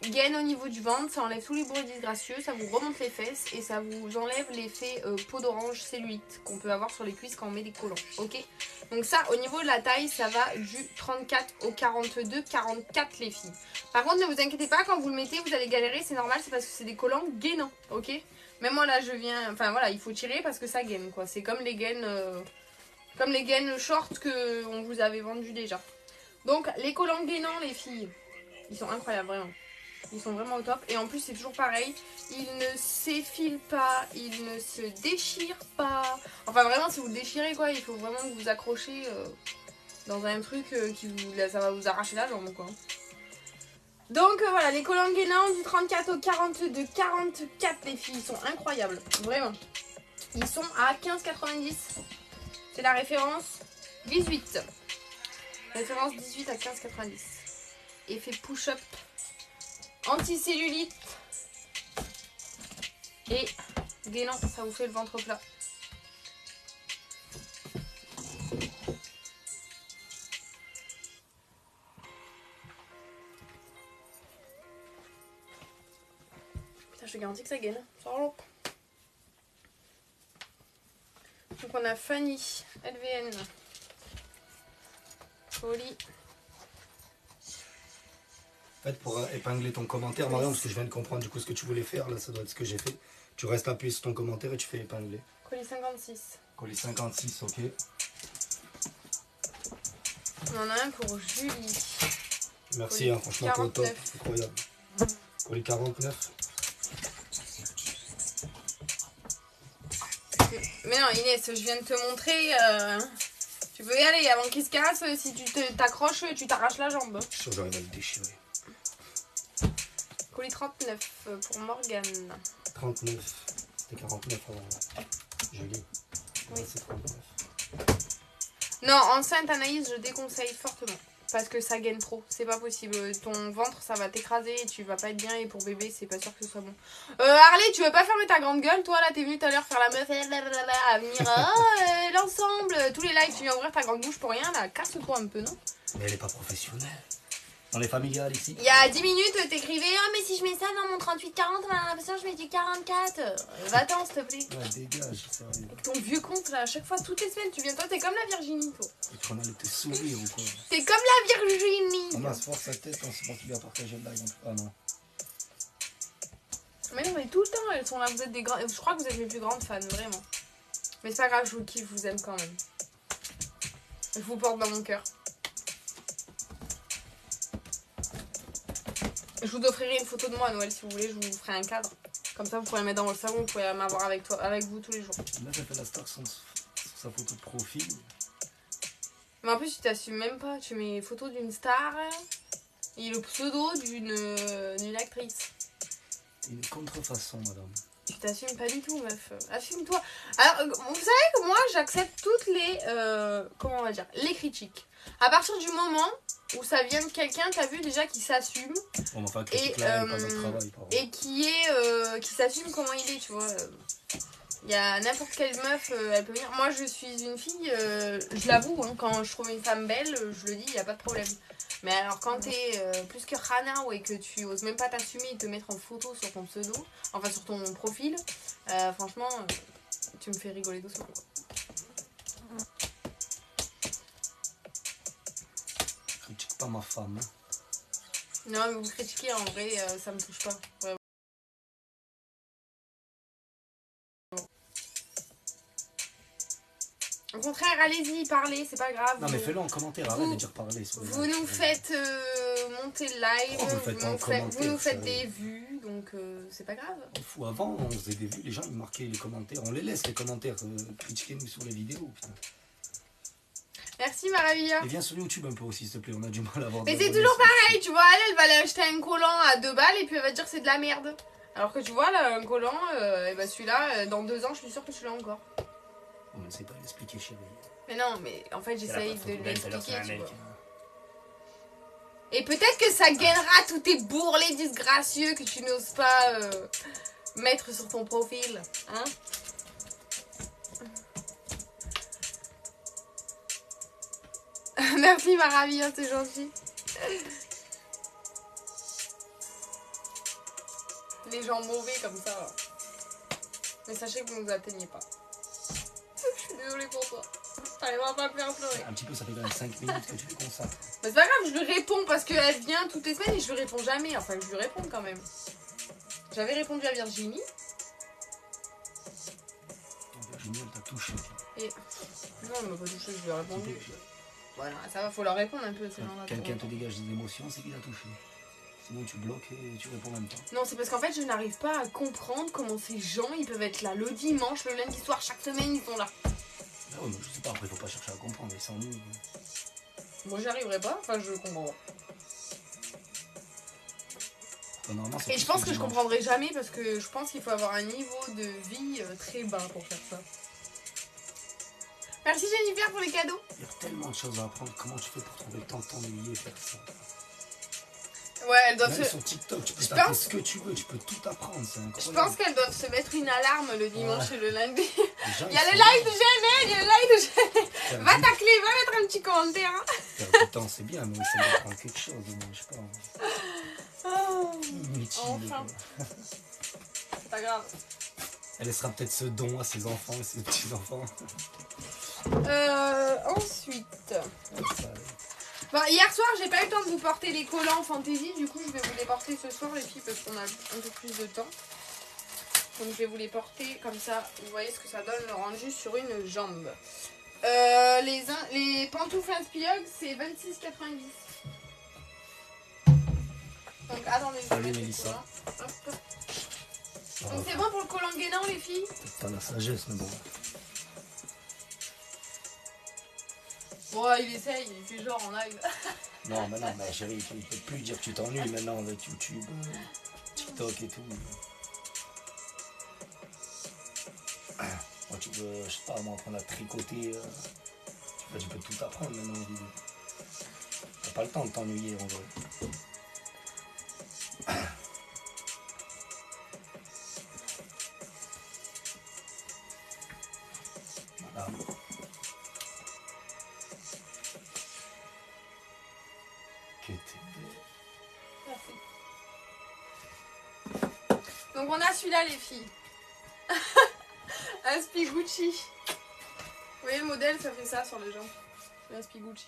gaine au niveau du ventre, ça enlève tous les bruits disgracieux, ça vous remonte les fesses et ça vous enlève l'effet peau d'orange cellulite qu'on peut avoir sur les cuisses quand on met des collants, ok. Donc ça, au niveau de la taille, ça va du 34 au 42, 44 les filles. Par contre, ne vous inquiétez pas, quand vous le mettez, vous allez galérer, c'est normal, c'est parce que c'est des collants gainants, ok. Même moi là, je viens, enfin voilà, il faut tirer parce que ça gaine quoi, c'est comme les gaines short que on vous avait vendu déjà. Donc les collants gainants, les filles, ils sont incroyables vraiment. Ils sont vraiment au top. Et en plus c'est toujours pareil, ils ne s'effilent pas, ils ne se déchirent pas. Enfin vraiment si vous le déchirez quoi, il faut vraiment que vous accrochez dans un truc ça va vous arracher la jambe quoi. Donc voilà, les collants gainants du 34 au 42, 44 les filles, ils sont incroyables, vraiment. Ils sont à 15,90. C'est la référence 18. Référence 18 à 15,90. Effet push-up, anticellulite et gainant, ça vous fait le ventre plat. Putain, je te garantis que ça gaine. Donc on a Fanny, LVN, Folie.
En fait, pour épingler ton commentaire, Marion, parce que je viens de comprendre du coup ce que tu voulais faire, là ça doit être ce que j'ai fait. Tu restes appuyé sur ton commentaire et tu fais épingler.
Colis 56.
Colis 56, ok.
On en a un pour Julie.
Merci, hein, franchement, t'es au top, incroyable. Colis 49.
Mais non, Inès, je viens de te montrer. Tu peux y aller avant qu'il se casse. Si tu t'accroches, tu t'arraches la jambe.
Je suis sûr que j'arrive à le déchirer.
Colis 39 pour Morgane.
39. C'était 49 avant. Joli.
Oui.
Ouais, c'est 39.
Non, enceinte Anaïs, je déconseille fortement. Parce que ça gaine trop, c'est pas possible. Ton ventre, ça va t'écraser et tu vas pas être bien. Et pour bébé, c'est pas sûr que ce soit bon. Harley, tu veux pas fermer ta grande gueule? Toi, là, t'es venue tout à l'heure faire la meuf à venir. L'ensemble, tous les lives, tu viens ouvrir ta grande bouche pour rien. Là, casse-toi un peu, non?
Mais elle est pas professionnelle. On est familial ici.
Il y a 10 minutes, t'écrivais « Ah, mais si je mets ça dans mon 38-40, on a l'impression que je mets du 44. » Va-t'en, s'il te plaît.
Ouais, dégage, sérieux.
Avec ton vieux compte, là, à chaque fois, toutes les semaines, tu viens. Toi, t'es comme la Virginie, toi.
Et tu en as tes sourires ou quoi?
T'es comme la Virginie.
On a se force sa tête, on se pense qu'il va partager le live. Ah non.
Mais non, mais tout le temps, elles sont là. Vous êtes des grands. Je crois que vous êtes les plus grandes fans, vraiment. Mais c'est pas grave, je vous kiffe, je vous aime quand même. Je vous porte dans mon cœur. Je vous offrirai une photo de moi à Noël si vous voulez, je vous ferai un cadre. Comme ça, vous pourrez la mettre dans votre salon, vous pourrez m'avoir avec vous tous les jours.
Là, t'as fait la star sur sa photo de profil.
Mais en plus, tu t'assumes même pas. Tu mets photo d'une star et le pseudo d'une actrice.
Une contrefaçon, madame.
Tu t'assumes pas du tout, meuf. Assume-toi. Alors, vous savez que moi, j'accepte toutes les... comment on va dire, les critiques. À partir du moment où ça vient de quelqu'un, t'as vu déjà, qui s'assume.
Bon, enfin, critique là, pas notre travail,
et qui s'assume comment il est, tu vois. Il y a n'importe quelle meuf, elle peut venir. Moi, je suis une fille, je l'avoue, hein, quand je trouve une femme belle, je le dis, il n'y a pas de problème. Mais alors, quand t'es plus que Rana et que tu oses même pas t'assumer et te mettre en photo sur ton pseudo, enfin sur ton profil, franchement, tu me fais rigoler doucement, quoi.
Critique pas ma femme. Hein.
Non, mais vous critiquez, en vrai, ça me touche pas. Ouais. Au contraire, allez-y, parlez, c'est pas grave.
Non, mais fais-le en commentaire, arrête de dire parler.
Vous nous faites monter le live, vous nous faites des vues, donc c'est pas grave.
Fou, avant, on faisait des vues, les gens ils marquaient les commentaires. On les laisse, les commentaires. Critiquez-nous sur les vidéos. Putain.
Merci Maravilla.
Et viens sur YouTube un peu aussi, s'il te plaît, on a du mal à voir.
Mais c'est toujours pareil, tu vois, elle va aller acheter un collant à 2 balles et puis elle va te dire que c'est de la merde. Alors que tu vois, là, un collant, et bah celui-là, dans 2 ans, je suis sûre que tu l'as encore.
On ne sait pas l'expliquer, chérie.
Mais non, mais en fait, j'essaye de l'expliquer, tu vois.
Hein.
Et peut-être que ça gainera tous tes bourrelets disgracieux que tu n'oses pas mettre sur ton profil, hein. Merci Maravilla, c'est gentil. Les gens mauvais comme ça. Là. Mais sachez que vous ne nous atteignez pas. Je suis désolée pour toi. T'arriveras pas à me faire pleurer.
Un petit peu, ça fait quand même 5 minutes que tu fais comme ça.
Bah c'est pas grave, je lui réponds parce qu'elle vient toutes les semaines et je lui réponds jamais. Enfin, je lui réponds quand même. J'avais répondu à Virginie.
Virginie, elle t'a touché.
Et... Non, elle m'a pas touché, je lui ai répondu. Voilà, ça va, faut leur répondre un peu.
Quelqu'un te dégage des émotions, c'est qu'il a touché. Sinon tu bloques et tu réponds même pas.
Non, c'est parce qu'en fait je n'arrive pas à comprendre comment ces gens ils peuvent être là le dimanche, le lundi soir, chaque semaine ils sont là.
Ah ouais, mais je sais pas, après faut pas chercher à comprendre, ils s'ennuient.
Moi j'y arriverai pas, enfin je comprends pas. Et je pense que je comprendrai jamais parce que je pense qu'il faut avoir un niveau de vie très bas pour faire ça. Merci Jennifer pour les cadeaux.
Il y a tellement de choses à apprendre, comment tu fais pour trouver le temps de t'ennuyer et faire ça.
Ouais, elles doivent
même sur TikTok, tu peux taper ce que tu veux, tu peux tout apprendre, c'est incroyable.
Je pense qu'elles doivent se mettre une alarme le dimanche et le lundi.
Il
y a le live de Jeannette, il y a le live de Jeannette. Va tacler, va mettre un petit commentaire. Hein.
Perdre du temps, c'est bien, mais on essaie d'apprendre quelque chose, moi, je sais pas.
Oh,
inutile.
enfin. C'est pas grave.
Elle laissera peut-être ce don à ses enfants et ses petits-enfants.
Ensuite... Bon, hier soir, j'ai pas eu le temps de vous porter les collants fantasy, du coup je vais vous les porter ce soir les filles parce qu'on a un peu plus de temps. Donc je vais vous les porter comme ça, vous voyez ce que ça donne le rendu sur une jambe. Les pantoufles Inspiog, c'est 26,90. Donc attendez, je vais mettre le collant. Donc c'est bon pour le collant gainant les filles?
Peut-être pas la sagesse, mais bon.
Bon, il essaye, il fait genre en live.
Non, mais non, mais chérie, il ne peut plus dire que tu t'ennuies maintenant avec YouTube, TikTok et tout. Moi, tu veux, je sais pas, moi, apprendre à tricoter. Tu peux tout apprendre maintenant en vidéo. T'as pas le temps de t'ennuyer en vrai. Voilà.
Merci. Donc on a celui-là les filles. Un Spigucci. Vous voyez le modèle, ça fait ça sur les jambes. Un Spigucci.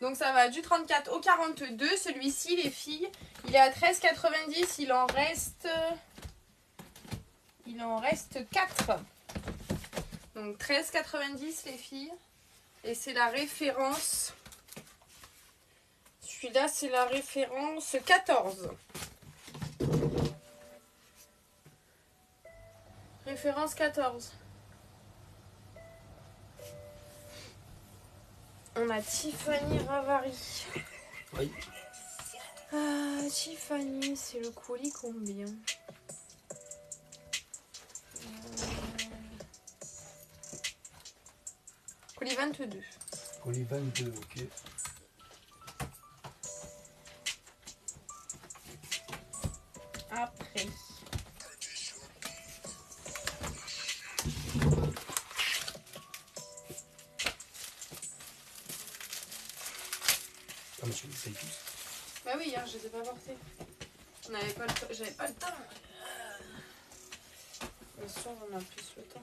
Donc ça va du 34 au 42. Celui-ci, les filles, il est à 13,90. Il en reste 4. Donc 13,90 les filles. Et c'est la référence. Celui-là, c'est la référence 14. Référence 14. On a Tiffany Ravary.
Oui.
Ah, Tiffany, c'est le colis combien? Colis 22.
Colis 22, ok.
Après.
Ah, mais tu les payes tous.
Bah oui, hier, je les ai pas portés. J'avais pas le temps. Le soir, on a plus le temps.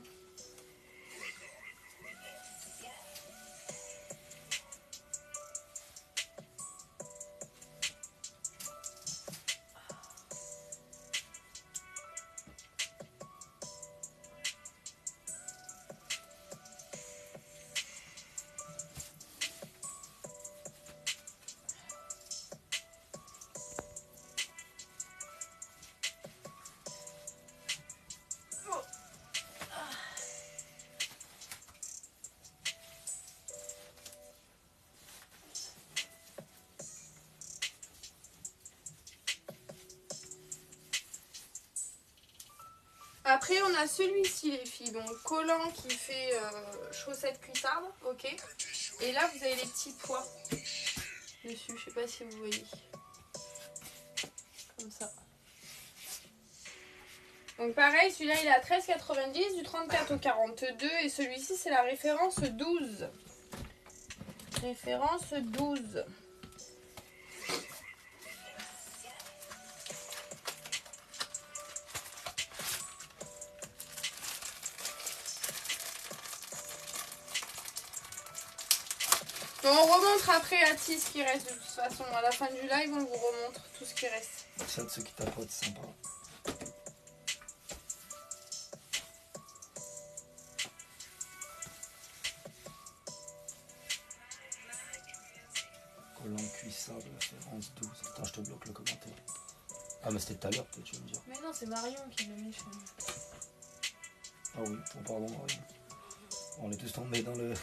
Après, on a celui-ci, les filles. Donc, collant qui fait chaussettes cuissardes. Ok. Et là, vous avez les petits pois dessus. Je sais pas si vous voyez. Comme ça. Donc, pareil, celui-là, il est à 13,90. Du 34 au 42. Et celui-ci, c'est la référence 12. Référence 12. Bon, on remontre après à ce qui reste de toute façon. À la fin du live, on vous remontre tout ce qui reste.
Ça de ceux qui tapotent, c'est sympa. Collant cuissable, référence 12. Attends, je te bloque le commentaire. Ah, mais c'était tout à l'heure, peut-être, tu vas me dire.
Mais non, c'est Marion qui l'a mis chez nous.
Ah oui, bon, pardon, Marion. On est tous tombés dans le...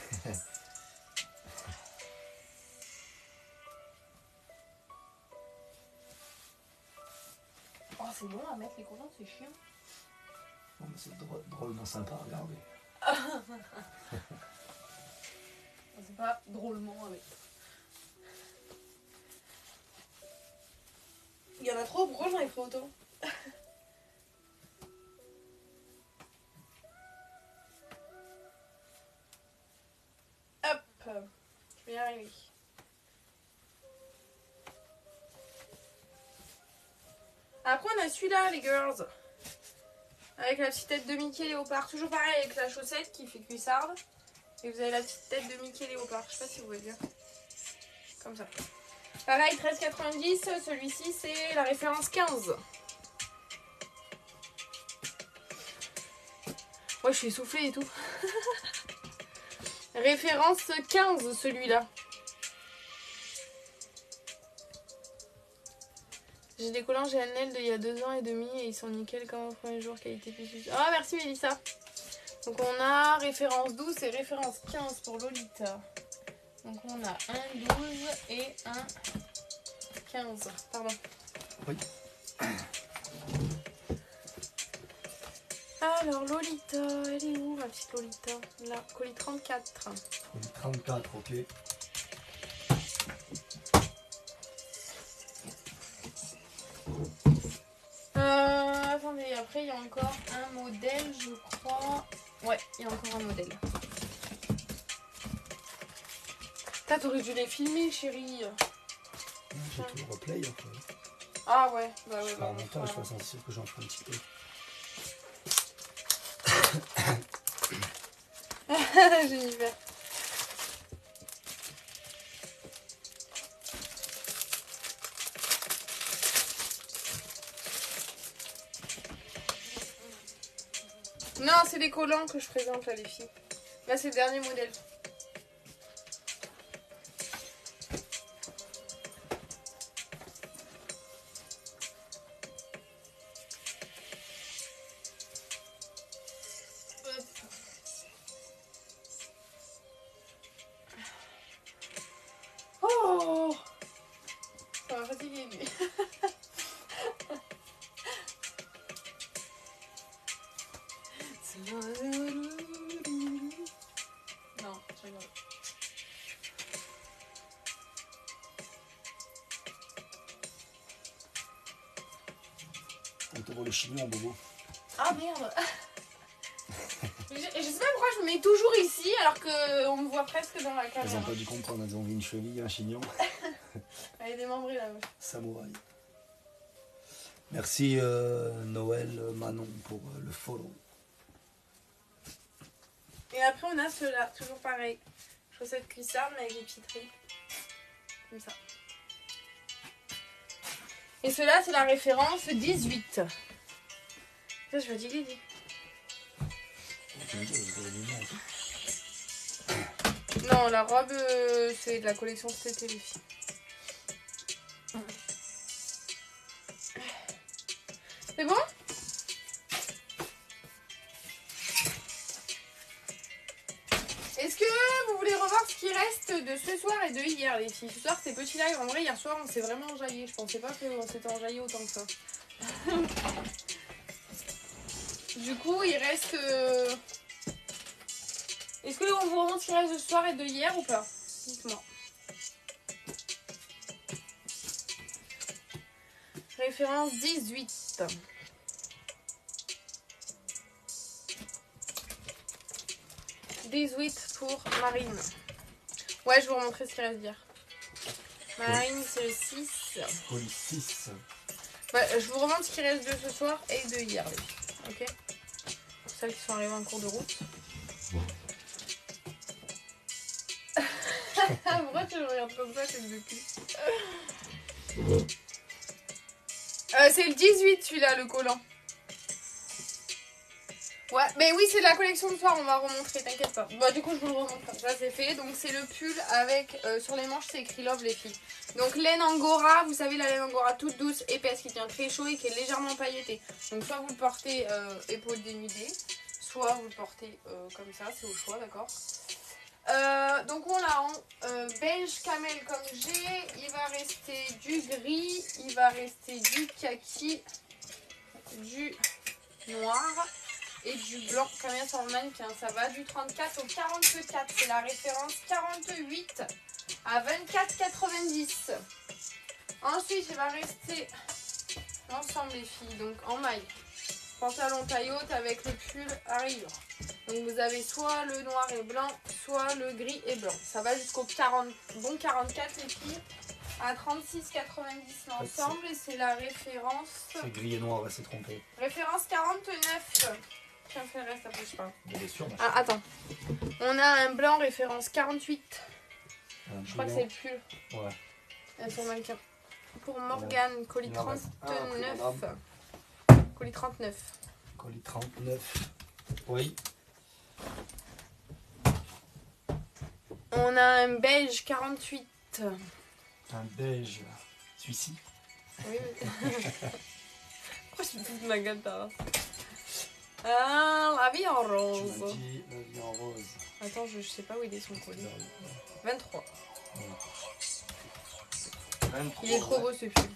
Oh, c'est bon à mettre les collants, c'est chiant.
Non, mais c'est drôlement sympa à regarder.
C'est pas drôlement à mettre. Il y en a trop, pourquoi j'en ai pris autant? Hop, je vais y arriver. Après, on a celui-là, les girls. Avec la petite tête de Mickey Léopard. Toujours pareil avec la chaussette qui fait cuissarde. Et vous avez la petite tête de Mickey Léopard. Je sais pas si vous voyez bien. Comme ça. Pareil, 13,90. Celui-ci, c'est la référence 15. Ouais, je suis essoufflée et tout. Référence 15, celui-là. J'ai des collants GNL d'il y a 2 ans et demi et ils sont nickel comme au premier jour, qualité plus. Ah, merci Mélissa. Donc on a référence 12 et référence 15 pour Lolita. Donc on a un 12 et un 15. Pardon.
Oui.
Alors Lolita, elle est où ma petite Lolita? Là, colis 34.
Colis 34, ok.
Attendez, après il y a encore un modèle, je crois. Ouais, il y a encore un modèle. T'aurais dû les filmer, chérie.
J'ai tout le replay. Enfin.
Ah ouais, bah ouais.
Je fais un montage, je suis sensible que j'en ferai un petit peu.
Jennifer. Non, c'est les collants que je présente là, les filles. Là, c'est le dernier modèle. Oh, ça m'a fatigué lui. Non, je rigole.
On te voit le chignon, Bobo.
Ah merde. Je sais pas pourquoi je me mets toujours ici alors qu'on me voit presque dans la
Elles ont
caméra.
pas dû comprendre, elles ont vu une cheville, un chignon.
Elle est démembrée là.
Samouraï. Merci Noël Manon pour le follow.
Et après on a ceux-là, toujours pareil. Chaussettes cuissardes mais avec des petits comme ça. Et ceux-là c'est la référence 18. Ça je suis fatiguée. Dis. Non, la robe c'est de la collection cet été les filles. C'est bon? Est-ce que vous voulez revoir ce qui reste de ce soir et de hier les filles? Ce soir c'est petit live, en vrai hier soir on s'est vraiment enjaillé, je pensais pas qu'on s'était enjaillé autant que ça. Du coup il reste... Est-ce que on vous remonte ce qui reste de ce soir et de hier ou pas? Dites-moi. Référence 18. Pour Marine. Ouais, je vous remontrerai ce qu'il reste d'hier. Marine, c'est le 6.
Oui, 6.
Ouais, je vous remontre ce qui reste de ce soir et de hier. Ok? Pour celles qui sont arrivées en cours de route. Pourquoi tu me regardes comme ça, tête de cul? C'est le 18 celui-là, le collant. Ouais, mais oui, c'est de la collection de soir, on va remontrer, t'inquiète pas. Bah, du coup, je vous le remontre. Ça, c'est fait. Donc, c'est le pull avec sur les manches, c'est écrit Love, les filles. Donc, laine Angora, vous savez, la laine Angora toute douce, épaisse, qui tient très chaud et qui est légèrement pailletée. Donc, soit vous le portez épaules dénudées, soit vous le portez comme ça, c'est au choix, d'accord. Donc, on l'a en beige camel comme j'ai. Il va rester du gris, il va rester du kaki, du noir. Et du blanc, combien sur le mannequin? Ça va du 34 au 44. C'est la référence 48 à 24,90. Ensuite, il va rester l'ensemble des filles. Donc en maille. Pantalon taille haute avec le pull à rayures. Donc vous avez soit le noir et blanc, soit le gris et blanc. Ça va jusqu'au 44 les filles. À 36,90 l'ensemble. Et c'est la référence...
C'est gris et noir, elle s'est trompée.
Référence 49. Tiens, fais le reste, après je parle.
Bien sûr,
ah, attends. On a un blanc référence 48. Je crois que c'est le pull.
Ouais.
Sur le mannequin. Pour Morgane, colis 39. Colis 39.
Colis 39. Oui.
On a un beige 48.
Un beige. Celui-ci.
Oui, oui. Pourquoi je me fous de ma gueule, t'as? Ah, la vie en rose.
Tu m'as dit la vie en rose.
Attends, je sais pas où il est son colis. 23.
Ouais. 23.
Il est trop beau ce pull.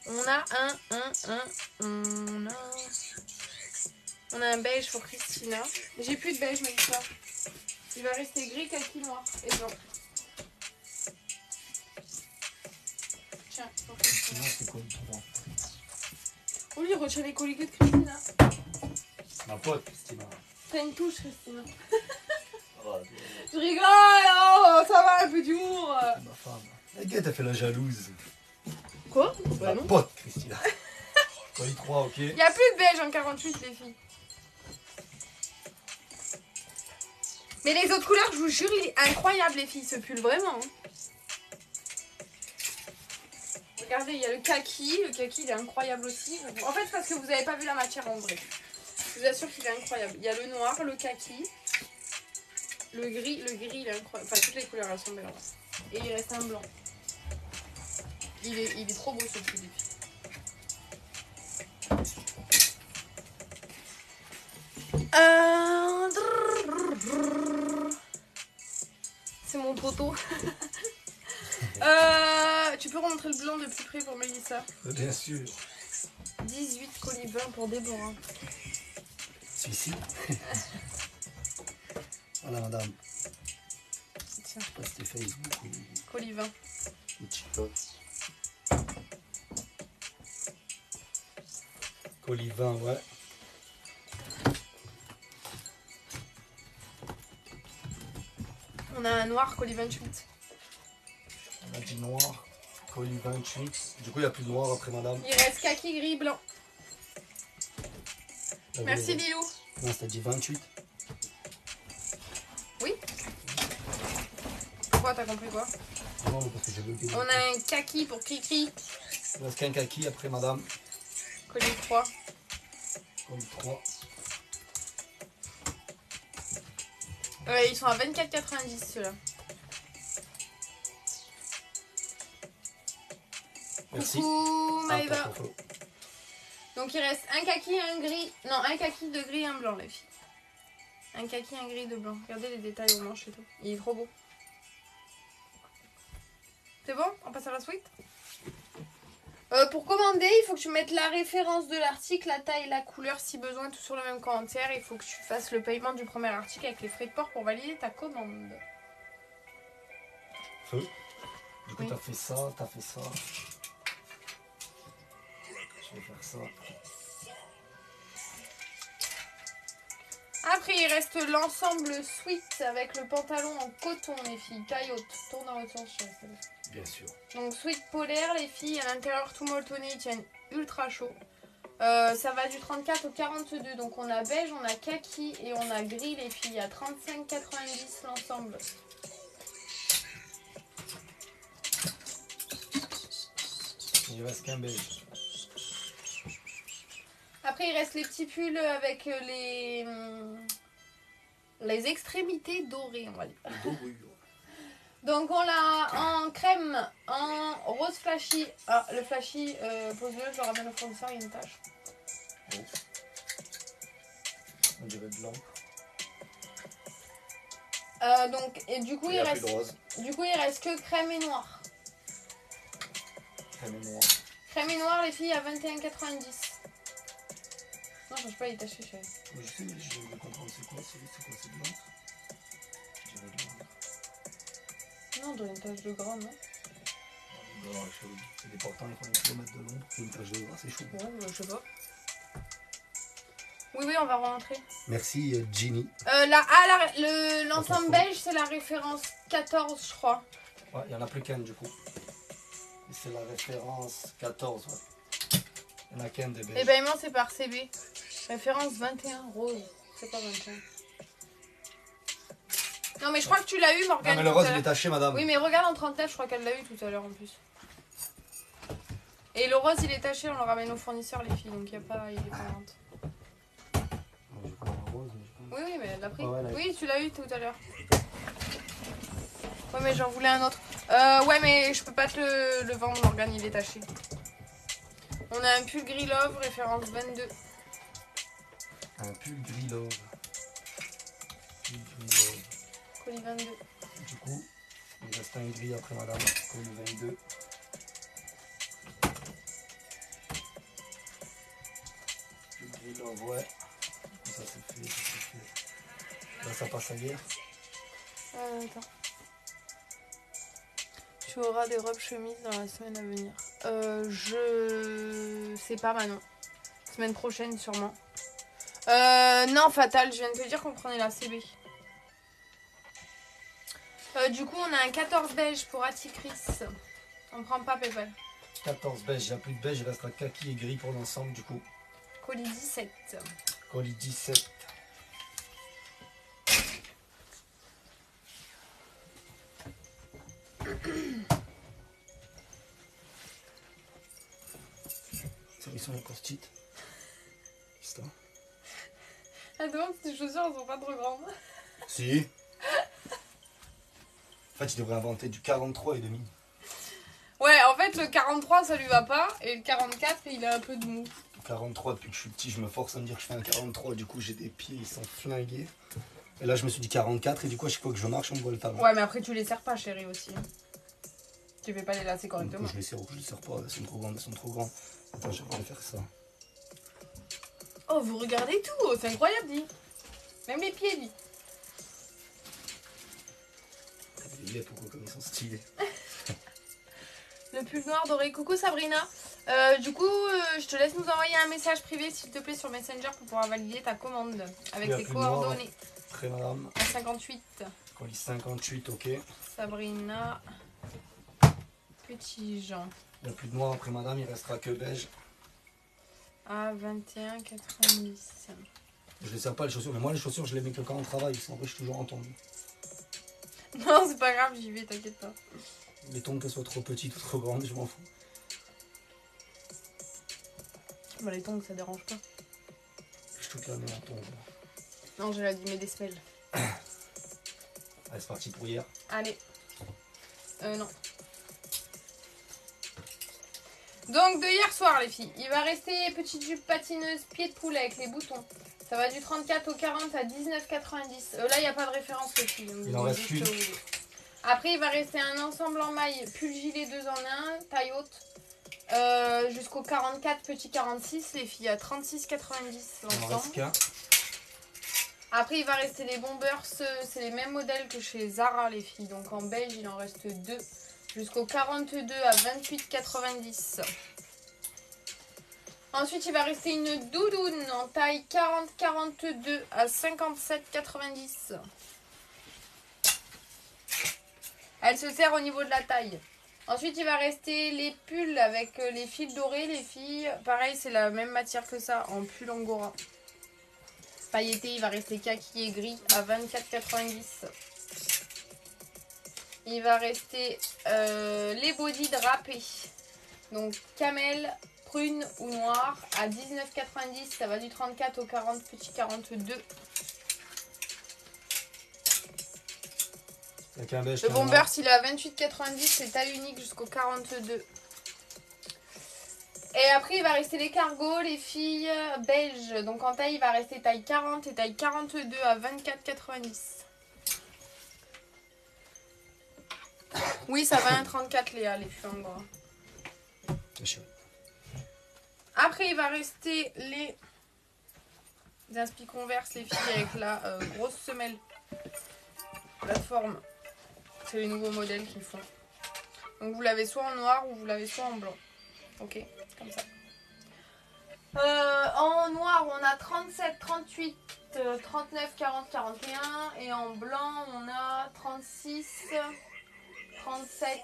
On a on a un beige pour Christina. J'ai plus de beige, mais ça. Il va rester gris, kaki, noir et blanc. Tiens, pour Christina.
Sinon, c'est quoi le 3?
Oui, il retient les colis que de Christina.
Ma pote, Christina.
T'as une touche, Christina.
Oh,
Je rigole, oh, ça va, un peu d'humour.
ma femme. La guette, t'as fait la jalouse.
Quoi?
C'est
Bah
ma
non.
pote, Christina. Colis 3, ok.
Il n'y a plus de beige en 48, les filles. Mais les autres couleurs, je vous jure, il est incroyable, les filles, ce pull, vraiment. regardez, il y a le kaki. Le kaki, il est incroyable aussi. En fait, parce que vous n'avez pas vu la matière en vrai. Je vous assure qu'il est incroyable. Il y a le noir, le kaki, le gris, il est incroyable. Enfin, toutes les couleurs, elles sont belles. Et il reste un blanc. Il est trop beau ce petit défi. C'est mon poteau. Tu peux remontrer le blanc de plus près pour Mélissa.
Bien sûr.
18 colibins pour Déborah.
Celui-ci. Voilà, madame.
Tiens,
Je sais pas si c'était Facebook ou
colibin.
TikTok. Colivin, ouais.
On a un noir colis 28.
On a du noir. Colis 28. Du coup, il n'y a plus de noir après, madame.
Il reste kaki, gris, blanc. Merci
Lilou.
Lilou.
Non, t'as dit 28.
Oui. Pourquoi t'as compris quoi?
Non, parce que j'ai bugué.
On a un kaki pour Cricri.
Il reste qu'un kaki après, madame.
Colis 3.
Colis 3.
Ils sont à 24,90 ceux-là.
Merci.
Coucou Maëva.
Ah,
Donc il reste un kaki, un gris. Non, un kaki de gris et un blanc les filles. Un kaki, un gris, de blanc. Regardez les détails aux manches et tout. Il est trop beau. C'est bon? On passe à la suite? Pour commander, il faut que tu mettes la référence de l'article, la taille, la couleur, si besoin, tout sur le même commentaire. Il faut que tu fasses le paiement du premier article avec les frais de port pour valider ta commande.
Feu. Du coup,
Oui.
t'as fait ça, t'as fait ça. Je vais faire ça.
Après, il reste l'ensemble sweat avec le pantalon en coton, les filles. Taille haute. Tourne dans l'autre sens, je sais pas.
Bien sûr.
Donc, sweat polaire, les filles. À l'intérieur, tout molletonné. Ils tiennent ultra chaud. Ça va du 34 au 42. Donc, on a beige, on a kaki et on a gris, les filles. À 35,90 l'ensemble.
Il reste qu'un beige.
Après, il reste les petits pulls avec les extrémités dorées, on va dire. Donc, on l'a en crème, en rose flashy. Ah, le flashy, pose-le, je le ramène au fournisseur, il y a une tache.
Oh. On dirait blanc.
Donc, et du coup,
Il y a plus de rose.
du coup, il reste que crème et noir.
Crème et noir.
Crème et noir, les filles, à 21,90. Non, je change pas les taches, chérie.
Je sais, je veux comprendre c'est quoi, c'est blanc. Je dirais blanc.
Non, on dirait une tache de gras, non?
Non, c'est des portants, il faut un kilomètre de l'ombre. C'est une tache de gras, c'est chaud.
Ouais, bah, je sais pas. Oui, on va rentrer.
Merci Ginny.
L'ensemble beige, c'est la référence 14, je crois.
Ouais, il n'y en a plus qu'un du coup. Et c'est la référence 14. Ouais. Il n'y en a qu'un des beiges.
Et ben, c'est par CB. Référence 21, rose. C'est pas 21. Non, mais je crois que tu l'as eu, Morgane.
Non, mais le rose, il est taché, madame.
Oui, mais regarde en 39, je crois qu'elle l'a eu tout à l'heure en plus. Et le rose, il est taché, on le ramène au fournisseur, les filles, donc il est pas en vente. Oui, mais elle l'a pris.
Ah ouais,
oui, tu l'as eu tout à l'heure. Ouais, mais j'en voulais un autre. Ouais, mais je peux pas te le vendre, Morgane, il est taché. On a un pull gris love, référence 22.
Un pull gris love. Pull gris love.
Colis 22.
Du coup, il reste un gris après, madame. Colis 22. Pull gris love, ouais. Ça c'est fait, ça c'est fait. Là, ça passe à guerre.
Attends. Tu auras des robes chemises dans la semaine à venir. Je sais pas, Manon. Semaine prochaine, sûrement. Non, Fatal, je viens de te dire qu'on prenait la CB. Du coup, on a un 14 beige pour Atikris. On prend pas Paypal.
14 beige, il n'y a plus de beige, il restera kaki et gris pour l'ensemble du coup.
Colis 17.
Colis 17. Ils sont les post-it. C'est ça.
Elle demande si tes chaussures elles sont pas trop grandes.
Si. En fait, il devrait inventer du 43 et demi.
Ouais, en fait, le 43 ça lui va pas. Et le 44 il a un peu de mou.
43, depuis que je suis petit, je me force à me dire que je fais un 43. Du coup, j'ai des pieds, ils sont flingués. Et là, je me suis dit 44. Et du coup, à chaque fois que je marche, on me voit le talon.
Ouais, mais après, tu les serres pas, chérie, aussi. Tu fais pas les lacer
Du
correctement.
coup, je les serre ou je les serre pas. Elles sont trop grandes, elles sont trop grandes. Attends, je vais faire ça.
Oh, vous regardez tout. C'est incroyable, dit. Même les pieds, dit.
Il est pourquoi comme ils sont stylés.
Le pull noir doré. Coucou Sabrina. Du coup, je te laisse nous envoyer un message privé s'il te plaît sur Messenger pour pouvoir valider ta commande avec
Le
tes
pull noir.
coordonnées.
Très madame.
À 58.
Colis 58, ok.
Sabrina. Petit Jean.
Il n'y a plus de noir après madame, il restera que beige.
À 21,90.
Je les sers pas les chaussures, mais moi les chaussures je les mets que quand on travaille, sinon après je suis toujours en tongs.
Non, c'est pas grave, j'y vais, t'inquiète pas.
Les tongs qu'elles soient trop petites ou trop grandes, je m'en fous.
Bah, les tongs, ça dérange pas.
Je toute l'année en tongs.
Non, j'ai dit mes des semelles.
Allez, c'est parti pour hier.
Allez. Non. Donc de hier soir les filles, il va rester petite jupe patineuse pied de poulet avec les boutons. Ça va du 34 au 40 à 19,90. Là il n'y a pas de référence les filles.
Il en reste une.
Après il va rester un ensemble en maille pull gilet 2 en 1, taille haute. Jusqu'au 44, petit 46, les filles à 36,90 l'ensemble. Après il va rester les bombers, c'est les mêmes modèles que chez Zara les filles. Donc en beige il en reste 2. Jusqu'au 42 à 28,90. Ensuite, il va rester une doudoune en taille 40-42 à 57,90. Elle se serre au niveau de la taille. Ensuite, il va rester les pulls avec les fils dorés, les filles. Pareil, c'est la même matière que ça, en pull angora. Pailleté, il va rester kaki et gris à 24,90. Il va rester les bodys drapés. Donc camel, prune ou noir à 19,90. Ça va du 34 au 40, petit 42. Le bomber, s'il est à 28,90, c'est taille unique jusqu'au 42. Et après, il va rester les cargos, les filles beige. Donc en taille, il va rester taille 40 et taille 42 à 24,90. Oui, ça va 1,34 Léa, les filles en gras. Après, il va rester les inspi Converse, les filles, avec la grosse semelle. Plateforme. C'est les nouveaux modèles qu'ils font. Donc vous l'avez soit en noir ou vous l'avez soit en blanc. Ok, comme ça. En noir, on a 37, 38, 39, 40, 41. Et en blanc, on a 36, 37,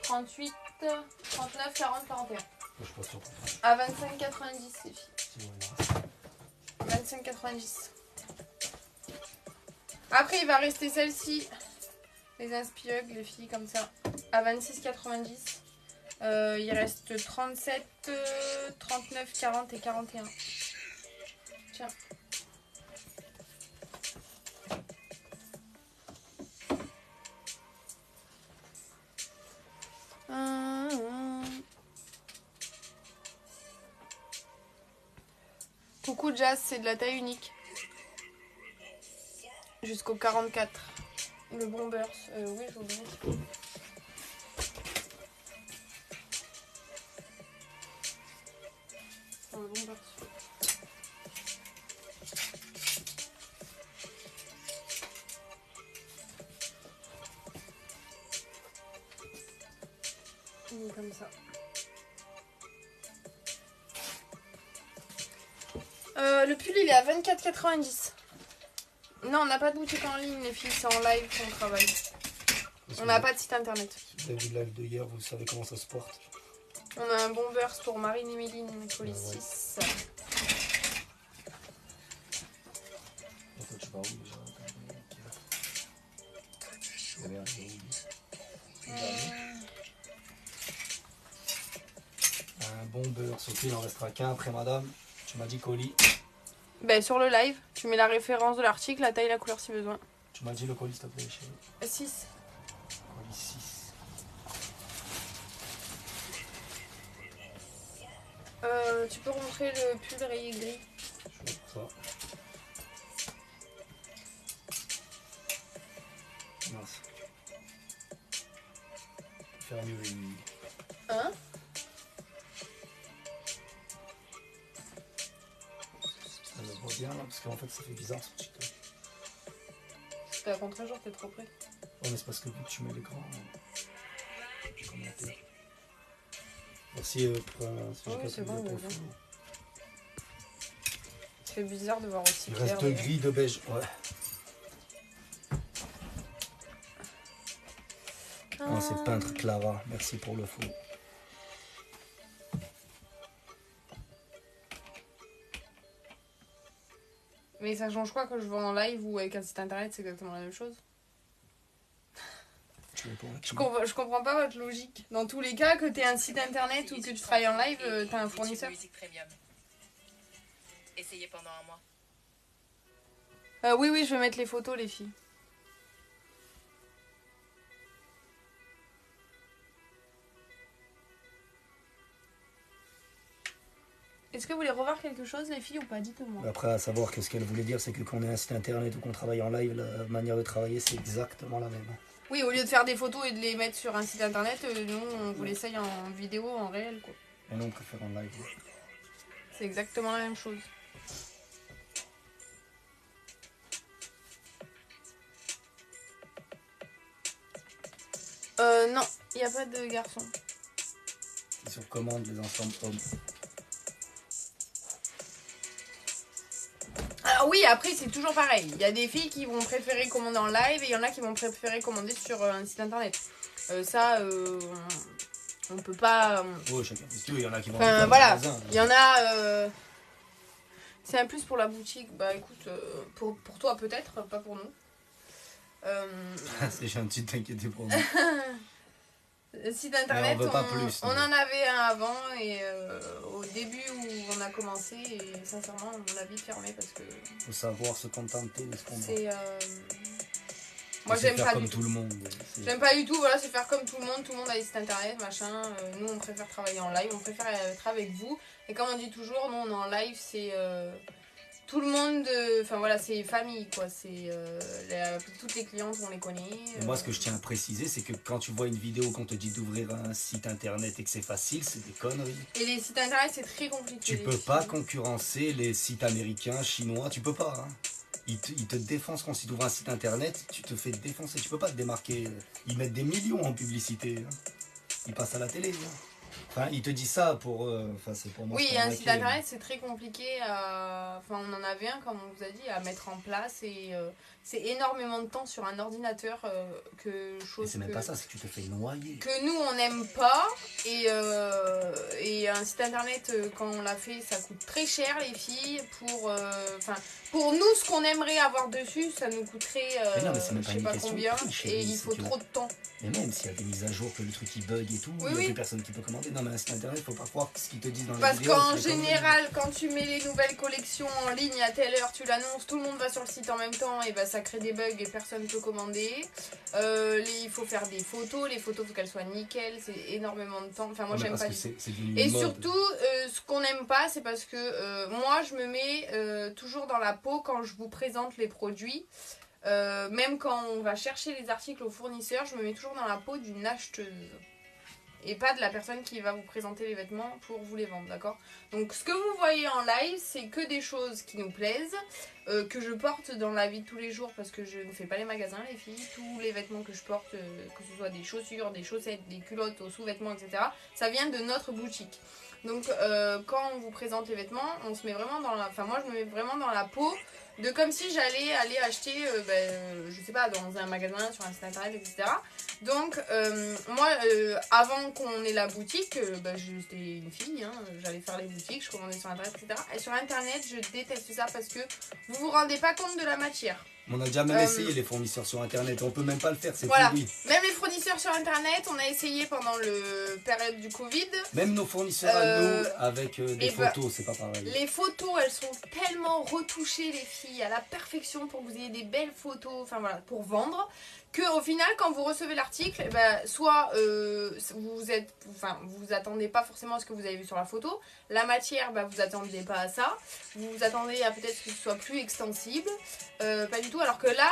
38, 39, 40, 41. À 25,90 les filles. 25,90. Après, il va rester celle-ci. Les Inspirug, les filles, comme ça. À 26,90. Il reste 37, 39, 40 et 41. Tiens. Coucou Jazz, c'est de la taille unique. Jusqu'au 44. Le bombers, oui, je vous le dis. Le bombers. Comme ça. Le pull il est à 24,90. Non, on n'a pas de boutique en ligne, les filles, c'est en live qu'on travaille. On n'a pas de site internet.
Si vous avez vu le live de hier, vous savez comment ça se porte.
On a un bombers pour Marine et Méline, colis 6.
Tu vas où déjà? Un bon beurre. Sophie, il en restera qu'un après madame. Tu m'as dit colis.
Ben, sur le live, tu mets la référence de l'article, la taille, la couleur si besoin.
Tu m'as dit le colis, s'il te plaît, chérie.
6.
Colis 6.
Tu peux montrer le pull rayé gris.
Je fais ça. Mince. Faire mieux une...
Hein?
Ça me voit bien là, parce qu'en fait ça fait bizarre sur TikTok.
C'était à contre-jour, t'es trop près.
Ouais, mais c'est parce que vu que tu mets l'écran, commentaire. Merci pour si j'ai
Oui,
pas
c'est
trouvé
bon,
ton
ouais,
follow.
C'est bizarre de voir aussi
Il
clair.
reste deux grilles de beige, ouais. Ah, c'est peintre Clara, merci pour le follow.
Mais ça change quoi que je vends en live ou avec un site internet, c'est exactement la même chose.
Tu réponds à qui?
Je comprends pas votre logique. Dans tous les cas, que t'aies un site internet ou que tu travailles en live, t'as un fournisseur.
Essayez pendant un mois.
Oui, oui, je vais mettre les photos, les filles. Est-ce que vous voulez revoir quelque chose, les filles, ou pas? Dites-moi.
Après, à savoir que ce qu'elle voulait dire, c'est que quand on est un site internet ou qu'on travaille en live, la manière de travailler, c'est exactement la même.
Oui, au lieu de faire des photos et de les mettre sur un site internet, nous, on vous l'essaye en vidéo, en réel, quoi.
Et nous, on préfère en live.
C'est exactement la même chose. Non, il n'y a pas de garçon.
C'est sur commande, les ensembles hommes.
Alors oui, après, c'est toujours pareil. Il y a des filles qui vont préférer commander en live et il y en a qui vont préférer commander sur un site internet. On peut pas...
Oui, chacun fait ce qu'il veut. Il y en a qui vont
Enfin,
dans
voilà.
le magasin.
Il y en a... C'est un plus pour la boutique. Bah écoute, pour toi peut-être, pas pour nous.
C'est gentil de t'inquiéter pour nous.
Site internet,
on veut pas plus,
on en avait un avant et au début où on a commencé, et sincèrement on a vite fermé parce que
Faut savoir se contenter de ce qu'on veut.
c'est... Moi
C'est
j'aime
faire
pas
comme
du
tout
tout.
le monde.
J'aime pas du tout, voilà, c'est faire comme tout le monde a des sites internet, machin. Nous on préfère travailler en live, on préfère être avec vous. Et comme on dit toujours, nous on est en live, c'est tout le monde, enfin voilà, c'est famille quoi. C'est toutes les clientes on les connaît.
Et moi, ce que je tiens à préciser, c'est que quand tu vois une vidéo qu'on te dit d'ouvrir un site internet et que c'est facile, c'est des conneries.
Et les sites internet c'est très compliqué.
Tu peux pas concurrencer les sites américains, chinois, tu peux pas. Hein. Ils te défoncent quand tu ouvres un site internet, tu te fais défoncer, tu peux pas te démarquer. Ils mettent des millions en publicité. Hein. Ils passent à la télé. Hein. Enfin, ils te disent ça pour... Enfin, c'est pour moi.
Oui, un site internet c'est très compliqué. Enfin, on en avait un, comme on vous a dit, à mettre en place et c'est énormément de temps sur un ordinateur que chose.
C'est même pas ça, c'est que tu te fais noyer.
Que nous on n'aime pas et un site internet quand on l'a fait ça coûte très cher les filles pour nous ce qu'on aimerait avoir dessus ça nous coûterait
non, mais c'est même
je
pas
sais
une
pas
question de
combien
prix, chérie,
et il
c'est
faut
que-
trop de temps.
Mais même s'il y a des mises à jour, que le truc il bug et tout,
Oui,
il n'y a
oui.
plus personne qui peut commander. Non, mais un site internet, faut pas croire ce qu'ils te disent dans les
Parce
vidéos.
qu'en
c'est comme-
général, quand tu mets les nouvelles collections en ligne à telle heure, tu l'annonces, tout le monde va sur le site en même temps, et bah ça crée des bugs et personne ne peut commander. Il faut faire des photos, les photos faut qu'elles soient nickel, c'est énormément de temps. Enfin, moi
Ouais, mais
j'aime
parce
pas
que
du tout.
c'est devenu
Et
une mode.
surtout, ce qu'on n'aime pas, c'est parce que moi je me mets toujours dans la peau quand je vous présente les produits. Même quand on va chercher les articles au fournisseur, je me mets toujours dans la peau d'une acheteuse. Et pas de la personne qui va vous présenter les vêtements pour vous les vendre, d'accord? Donc ce que vous voyez en live, c'est que des choses qui nous plaisent, que je porte dans la vie de tous les jours parce que je ne fais pas les magasins, les filles. Tous les vêtements que je porte, que ce soit des chaussures, des chaussettes, des culottes, aux sous-vêtements, etc., ça vient de notre boutique. Donc quand on vous présente les vêtements, on se met vraiment dans la... Enfin moi je me mets vraiment dans la peau de comme si j'allais aller acheter, je sais pas, dans un magasin, sur un site internet, etc. Donc, moi, avant qu'on ait la boutique, j'étais une fille, hein, j'allais faire les boutiques, je commandais sur internet, etc. Et sur internet, je déteste ça parce que vous vous rendez pas compte de la matière.
On a déjà même essayé les fournisseurs sur internet, on peut même pas le faire, c'est
voilà.
pourri.
Même les fournisseurs sur internet, on a essayé pendant le période du Covid.
Même nos fournisseurs à nous, avec des photos, c'est pas pareil.
Les photos, elles sont tellement retouchées, les filles, à la perfection pour que vous ayez des belles photos, enfin voilà, pour vendre, que au final, quand vous recevez l'article, soit vous attendez pas forcément à ce que vous avez vu sur la photo, la matière, vous attendez pas à ça, vous attendez à peut-être que ce soit plus extensible, pas du tout, alors que là,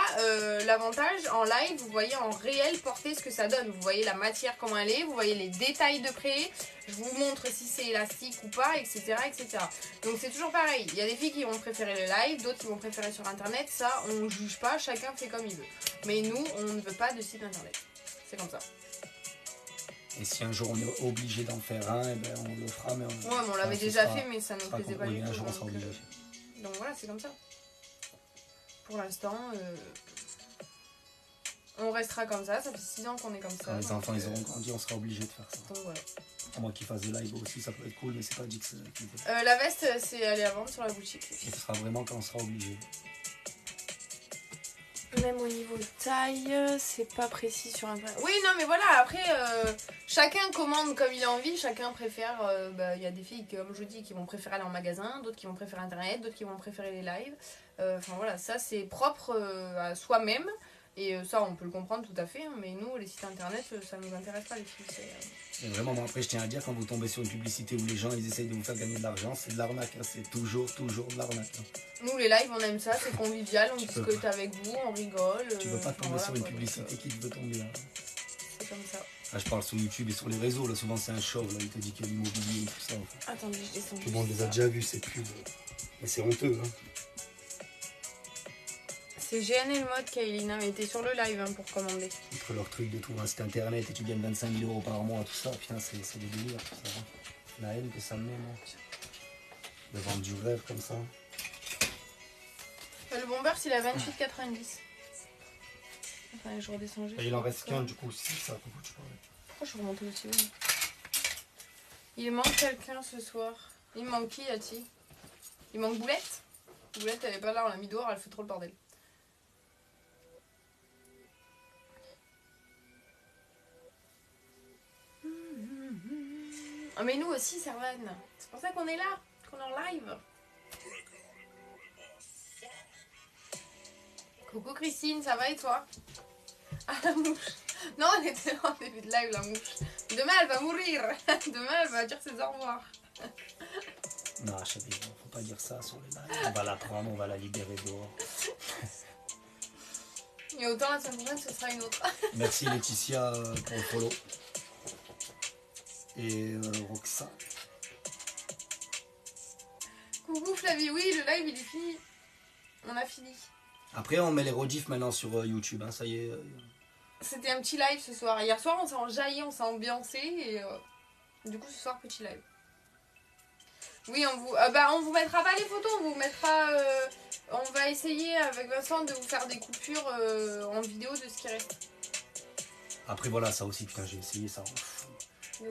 l'avantage en live, vous voyez en réel porter ce que ça donne, vous voyez la matière comment elle est, vous voyez les détails de près, je vous montre si c'est élastique ou pas, etc., etc. Donc c'est toujours pareil, il y a des filles qui vont préférer le live, d'autres qui vont préférer sur internet, ça on juge pas, chacun fait comme il veut. Mais nous, on ne veut pas de site internet, c'est comme ça.
Et si un jour on est obligé d'en faire un, on le fera, mais
on l'avait déjà fait, mais ça ne nous plaisait pas du tout.
Un jour on sera obligé.
Donc voilà, c'est comme ça. Pour l'instant, on restera comme ça fait 6 ans qu'on est comme ça.
Quand les enfants ils auront grandi, on sera obligé de faire ça.
Donc voilà.
À moins qu'ils fassent des lives aussi, ça peut être cool, mais c'est pas dit que c'est...
la veste, c'est aller à vendre sur la boutique.
Et ce sera vraiment quand on sera obligé.
Même au niveau de taille, c'est pas précis sur un... Oui, non, mais voilà, après, chacun commande comme il a envie, chacun préfère... Il y a des filles, comme je dis, qui vont préférer aller en magasin, d'autres qui vont préférer Internet, d'autres qui vont préférer les lives. Enfin voilà, ça c'est propre à soi-même. Et ça, on peut le comprendre tout à fait, hein, mais nous, les sites internet, ça nous intéresse pas, les filles.
Et vraiment, moi, après, je tiens à dire, quand vous tombez sur une publicité où les gens ils essayent de vous faire gagner de l'argent, c'est de l'arnaque, hein, c'est toujours de l'arnaque. Hein.
Nous, les lives, on aime ça, c'est convivial, on discute avec vous, on rigole.
Tu veux pas tomber sur une publicité qui te veut tomber. Hein.
C'est comme ça.
Là, je parle sur YouTube et sur les réseaux, là, souvent c'est un show, là, il te dit qu'il y a l'immobilier et tout ça. En fait.
Attendez, je descends.
Tout le monde les a déjà vus, ces pubs. Mais c'est honteux, hein.
C'est GNL Mode, Kailina, mais t'es sur le live hein, pour commander.
Entre leur truc de trouver un site internet et tu gagnes 25 000 € par mois, tout ça, putain, c'est des délires, tout ça. Hein. La haine que ça me met, moi. De vendre du rêve comme ça.
Le Bombers, il a 28,90. Enfin, je redescends juste.
Et il en reste qu'un, du coup, 6, ça, pourquoi tu parlais?
Pourquoi je suis remontée aussi haut? Il manque quelqu'un ce soir. Il manque qui, Yati? Il manque Boulette? Boulette, elle est pas là, on l'a mis dehors, elle fait trop le bordel. Ah mais nous aussi, Servane. C'est pour ça qu'on est là, qu'on est en live. Coucou Christine, ça va et toi? Ah la mouche. Non, elle était en début de live, la mouche. Demain, elle va mourir. Demain, elle va dire ses au revoir.
Non, chérie, faut pas dire ça sur les lives. On va la prendre, on va la libérer dehors.
Et autant la semaine prochaine, ce sera une autre.
Merci Laetitia pour le follow. Et Roxane.
Coucou Flavie, oui, le live il est fini. On a fini.
Après, on met les rediffs maintenant sur YouTube, hein, ça y est.
C'était un petit live ce soir. Hier soir, on s'est enjaillé, on s'est ambiancé. Et du coup, ce soir, petit live. Oui, on vous mettra pas les photos, on vous mettra. On va essayer avec Vincent de vous faire des coupures en vidéo de ce qui reste.
Après, voilà, ça aussi, putain, j'ai essayé ça.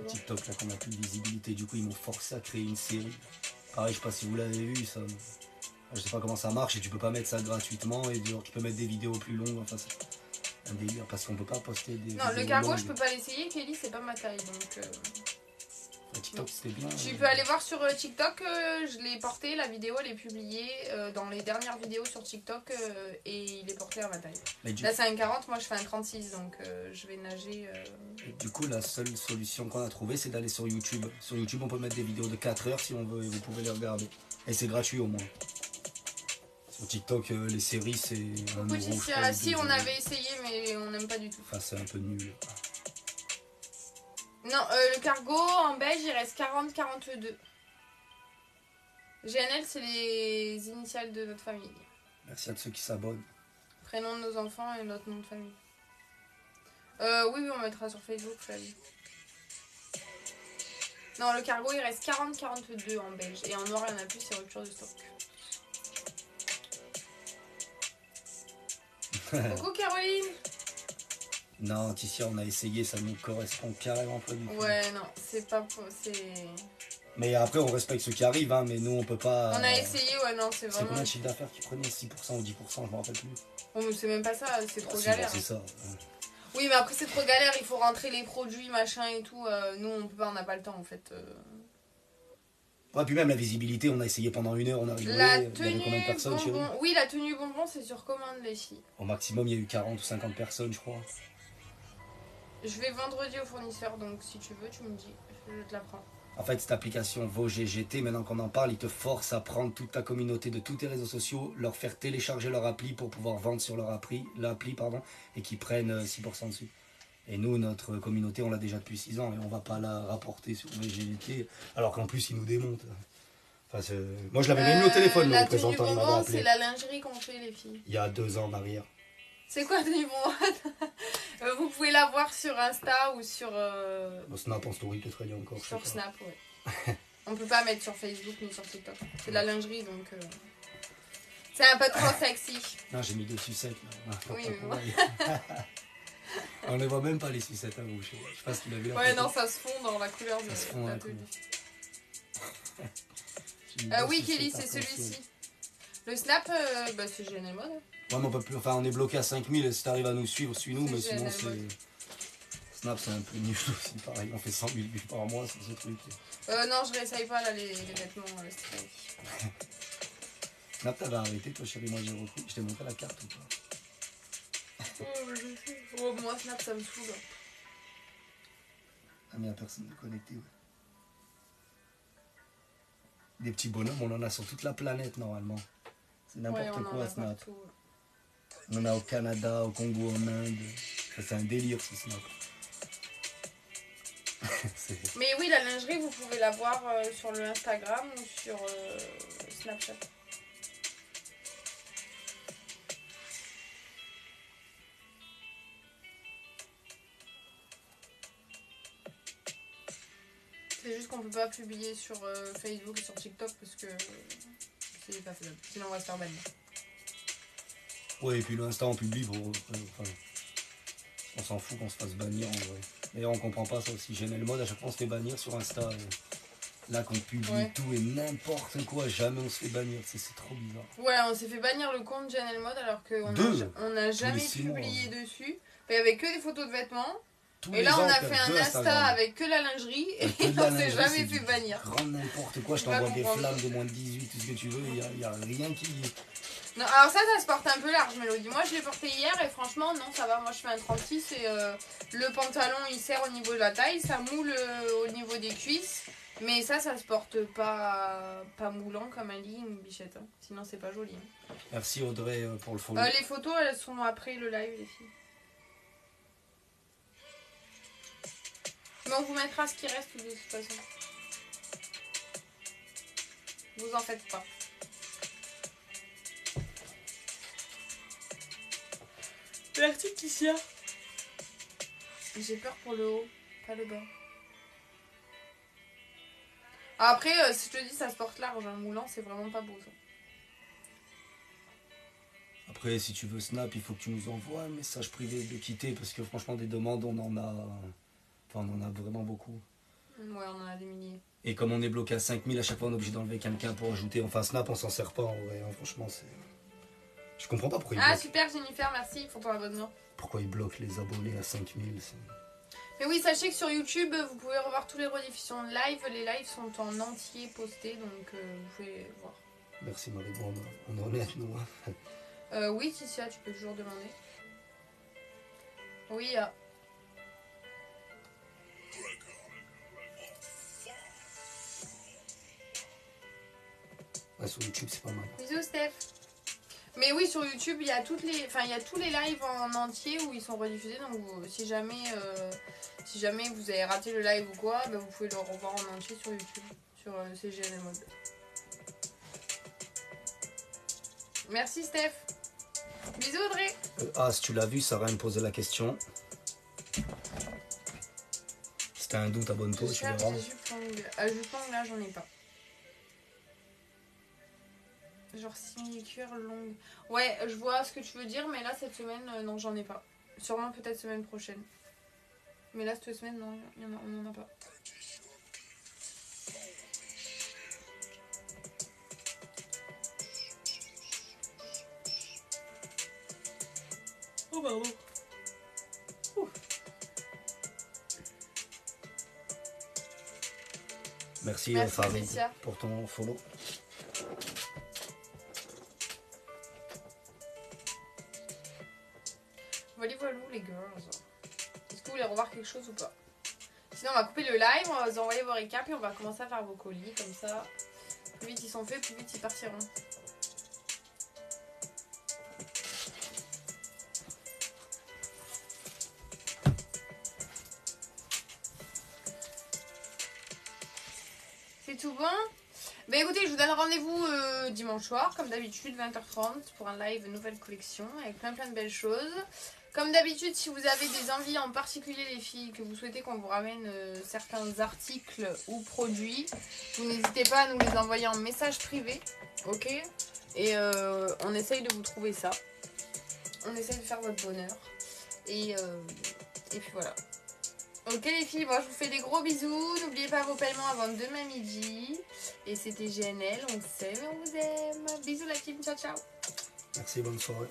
TikTok, là, qu'on a plus de visibilité, du coup, ils m'ont forcé à créer une série. Pareil, je sais pas si vous l'avez vu, ça. Je sais pas comment ça marche et tu peux pas mettre ça gratuitement et tu peux mettre des vidéos plus longues. Enfin, c'est un délire parce qu'on peut pas poster des.
Non, le cargo, je peux pas l'essayer. Kelly, c'est pas ma taille donc.
TikTok, c'était bien.
Tu peux aller voir sur TikTok, je l'ai porté, la vidéo elle est publiée dans les dernières vidéos sur TikTok et il est porté à ma taille. Là c'est un 40, moi je fais un 36 donc je vais nager.
Et du coup la seule solution qu'on a trouvée c'est d'aller sur YouTube. Sur YouTube on peut mettre des vidéos de 4 heures si on veut et vous pouvez les regarder. Et c'est gratuit au moins. Sur TikTok les séries c'est un
euro. Si on avait essayé mais on n'aime pas du tout.
Enfin c'est un peu nul.
Non, le cargo en belge il reste 40-42. GNL c'est les initiales de notre famille.
Merci à ceux qui s'abonnent.
Prénom de nos enfants et notre nom de famille. Oui, on mettra sur Facebook, Flavie. Non, le cargo il reste 40-42 en belge. Et en noir il y en a plus, c'est rupture de stock. Coucou Caroline.
Non, Ticia, on a essayé, ça nous correspond carrément pas du tout.
Ouais, non, c'est pas pour...
Mais après, on respecte ceux qui arrivent, hein, mais nous, on peut pas...
On a essayé, ouais, non, c'est
C'est
vraiment...
combien de chiffre d'affaires qui prenait 6% ou 10%, je me rappelle plus.
Oh, mais c'est même pas ça, c'est trop
Si,
galère.
bah, c'est ça.
Oui, mais après, c'est trop galère, il faut rentrer les produits, machin et tout. Nous, on peut pas, on n'a pas le temps, en fait.
Ouais, puis même la visibilité, on a essayé pendant 1 heure, on a rigolé.
La
Il y avait combien de
tenue
personnes chez
bonbon...
vous?
Oui, la tenue bonbon, c'est sur commande, les filles.
Au maximum, il y a eu 40 ou 50 personnes, je crois.
Je vais vendredi au fournisseur, donc si tu veux, tu me dis. Je te la prends.
En fait, cette application VoGGT, maintenant qu'on en parle, il te force à prendre toute ta communauté de tous tes réseaux sociaux, leur faire télécharger leur appli pour pouvoir vendre sur leur l'appli, et qu'ils prennent 6% dessus. Et nous, notre communauté, on l'a déjà depuis 6 ans et on va pas la rapporter sur VGGT, alors qu'en plus, ils nous démontent. Enfin, moi, je l'avais même mis au téléphone, le
La tenue
représentant, il m'avait
bonbon,
appelé.
c'est la lingerie qu'on fait, les filles.
Il y a 2 ans en arrière.
C'est quoi la tenue bonbon? Vous pouvez la voir sur Insta ou sur...
Snap en story, peut-être y a encore.
Sur Snap, ouais. On peut pas mettre sur Facebook ni sur TikTok. C'est de la lingerie, donc... C'est un peu trop sexy.
Non, j'ai mis 2 sucettes. Là.
Oui, mais moi...
On ne voit même pas les sucettes à bouche. Je sais pas si tu l'as vu là.
Ouais, non, ça se fond dans la couleur de la tenue. Oui, Kelly, c'est celui-ci. Le Snap, bah, c'est GNL Mode.
Ouais, mais on peut plus. Enfin, on est bloqué à 5000. Si t'arrives à nous suivre, suis-nous. Mais sinon, c'est. Snap, c'est un peu nul aussi. Pareil, on fait 100 000 vues par mois sur ce truc.
Non, je réessaye pas là les vêtements.
Snap, t'avais arrêté, toi, chérie. Moi, j'ai repris. Je t'ai montré la carte ou pas?
Oh, moi, Snap, ça me saoule.
Ah, mais y'a personne de connecté, ouais. Des petits bonhommes, on en a sur toute la planète normalement. C'est n'importe quoi, Snap. Partout. On en a au Canada, au Congo, en Inde. C'est un délire ce Snap.
Mais oui, la lingerie, vous pouvez la voir sur le Instagram ou sur Snapchat. C'est juste qu'on peut pas publier sur Facebook et sur TikTok parce que c'est pas faisable. Sinon on va se faire bannir.
Ouais, et puis l'instant on publie pour. Enfin, on s'en fout qu'on se fasse bannir en vrai. D'ailleurs on comprend pas ça aussi. GNL Mode, à chaque fois on se fait bannir sur Insta. Là qu'on publie tout et n'importe quoi, jamais on se fait bannir. C'est trop bizarre.
Ouais, on s'est fait bannir le compte GNL Mode alors qu'on n'a jamais publié dessus. Il y avait que des photos de vêtements. Et là, on a fait un Insta avec que la lingerie et on s'est jamais fait bannir.
Grand n'importe quoi, je t'envoie des flammes de moins de 18, tout ce que tu veux, il n'y a rien qui...
Non, alors ça se porte un peu large, Mélodie. Moi, je l'ai porté hier et franchement, non, ça va. Moi, je fais un 36 et le pantalon, il serre au niveau de la taille, ça moule au niveau des cuisses. Mais ça se porte pas moulant comme un lit ou une bichette. Hein. Sinon, c'est pas joli. Hein.
Merci Audrey pour le follow.
Les photos, elles sont après le live, les filles. Mais on vous mettra ce qui reste de toute façon. Vous en faites pas. Merci Ticia. J'ai peur pour le haut, pas le bas. Après, si je te dis ça se porte large, un moulant, c'est vraiment pas beau ça.
Après, si tu veux Snap, il faut que tu nous envoies un message privé de quitter parce que franchement, des demandes, on en a... Enfin, on en a vraiment beaucoup.
Ouais, on en a des milliers.
Et comme on est bloqué à 5000, à chaque fois on est obligé d'enlever quelqu'un pour ajouter. Enfin, Snap, on s'en sert pas en vrai. Hein. Franchement, c'est. Je comprends pas pourquoi ils bloquent.
Super, Jennifer, merci pour ton abonnement.
Pourquoi ils bloquent les abonnés à 5000
Mais oui, sachez que sur YouTube, vous pouvez revoir tous les rediffusions de live. Les lives sont en entier postés, donc vous pouvez voir.
Merci Marie, bon, on est honnête, nous.
Oui, Ticia, tu peux toujours demander. Oui,
sur YouTube, c'est pas mal.
Bisous, Steph. Mais oui, sur YouTube, il y a tous les lives en entier où ils sont rediffusés. Donc, si jamais vous avez raté le live ou quoi, bah, vous pouvez le revoir en entier sur YouTube, sur CGN Mode. Merci, Steph. Bisous, Audrey.
Si tu l'as vu, Sarah me posait la question. Si t'as un doute, abonne-toi, tu verras.
Jupong, là, j'en ai pas. Genre simili-cuir longue. Ouais, je vois ce que tu veux dire, mais là, cette semaine, non, j'en ai pas. Sûrement peut-être semaine prochaine. Mais là, cette semaine, non, on n'en a pas. Oh, pardon.
Merci,
Merci,
Farid,
Félicia.
pour ton follow.
Voilà, voilà, les girls. Est-ce que vous voulez revoir quelque chose ou pas? Sinon, on va couper le live, on va vous envoyer vos récaps et on va commencer à faire vos colis. Comme ça, plus vite ils sont faits, plus vite ils partiront. C'est tout bon? Bah écoutez, je vous donne rendez-vous dimanche soir, comme d'habitude, 20h30, pour un live nouvelle collection, avec plein de belles choses. Comme d'habitude, si vous avez des envies, en particulier les filles, que vous souhaitez qu'on vous ramène certains articles ou produits, vous n'hésitez pas à nous les envoyer en message privé, ok? Et on essaye de vous trouver ça. On essaye de faire votre bonheur. Et puis voilà. Ok les filles, moi je vous fais des gros bisous. N'oubliez pas vos paiements avant demain midi. Et c'était GNL, on s'aime et on vous aime. Bisous la team, ciao ciao.
Merci, bonne soirée.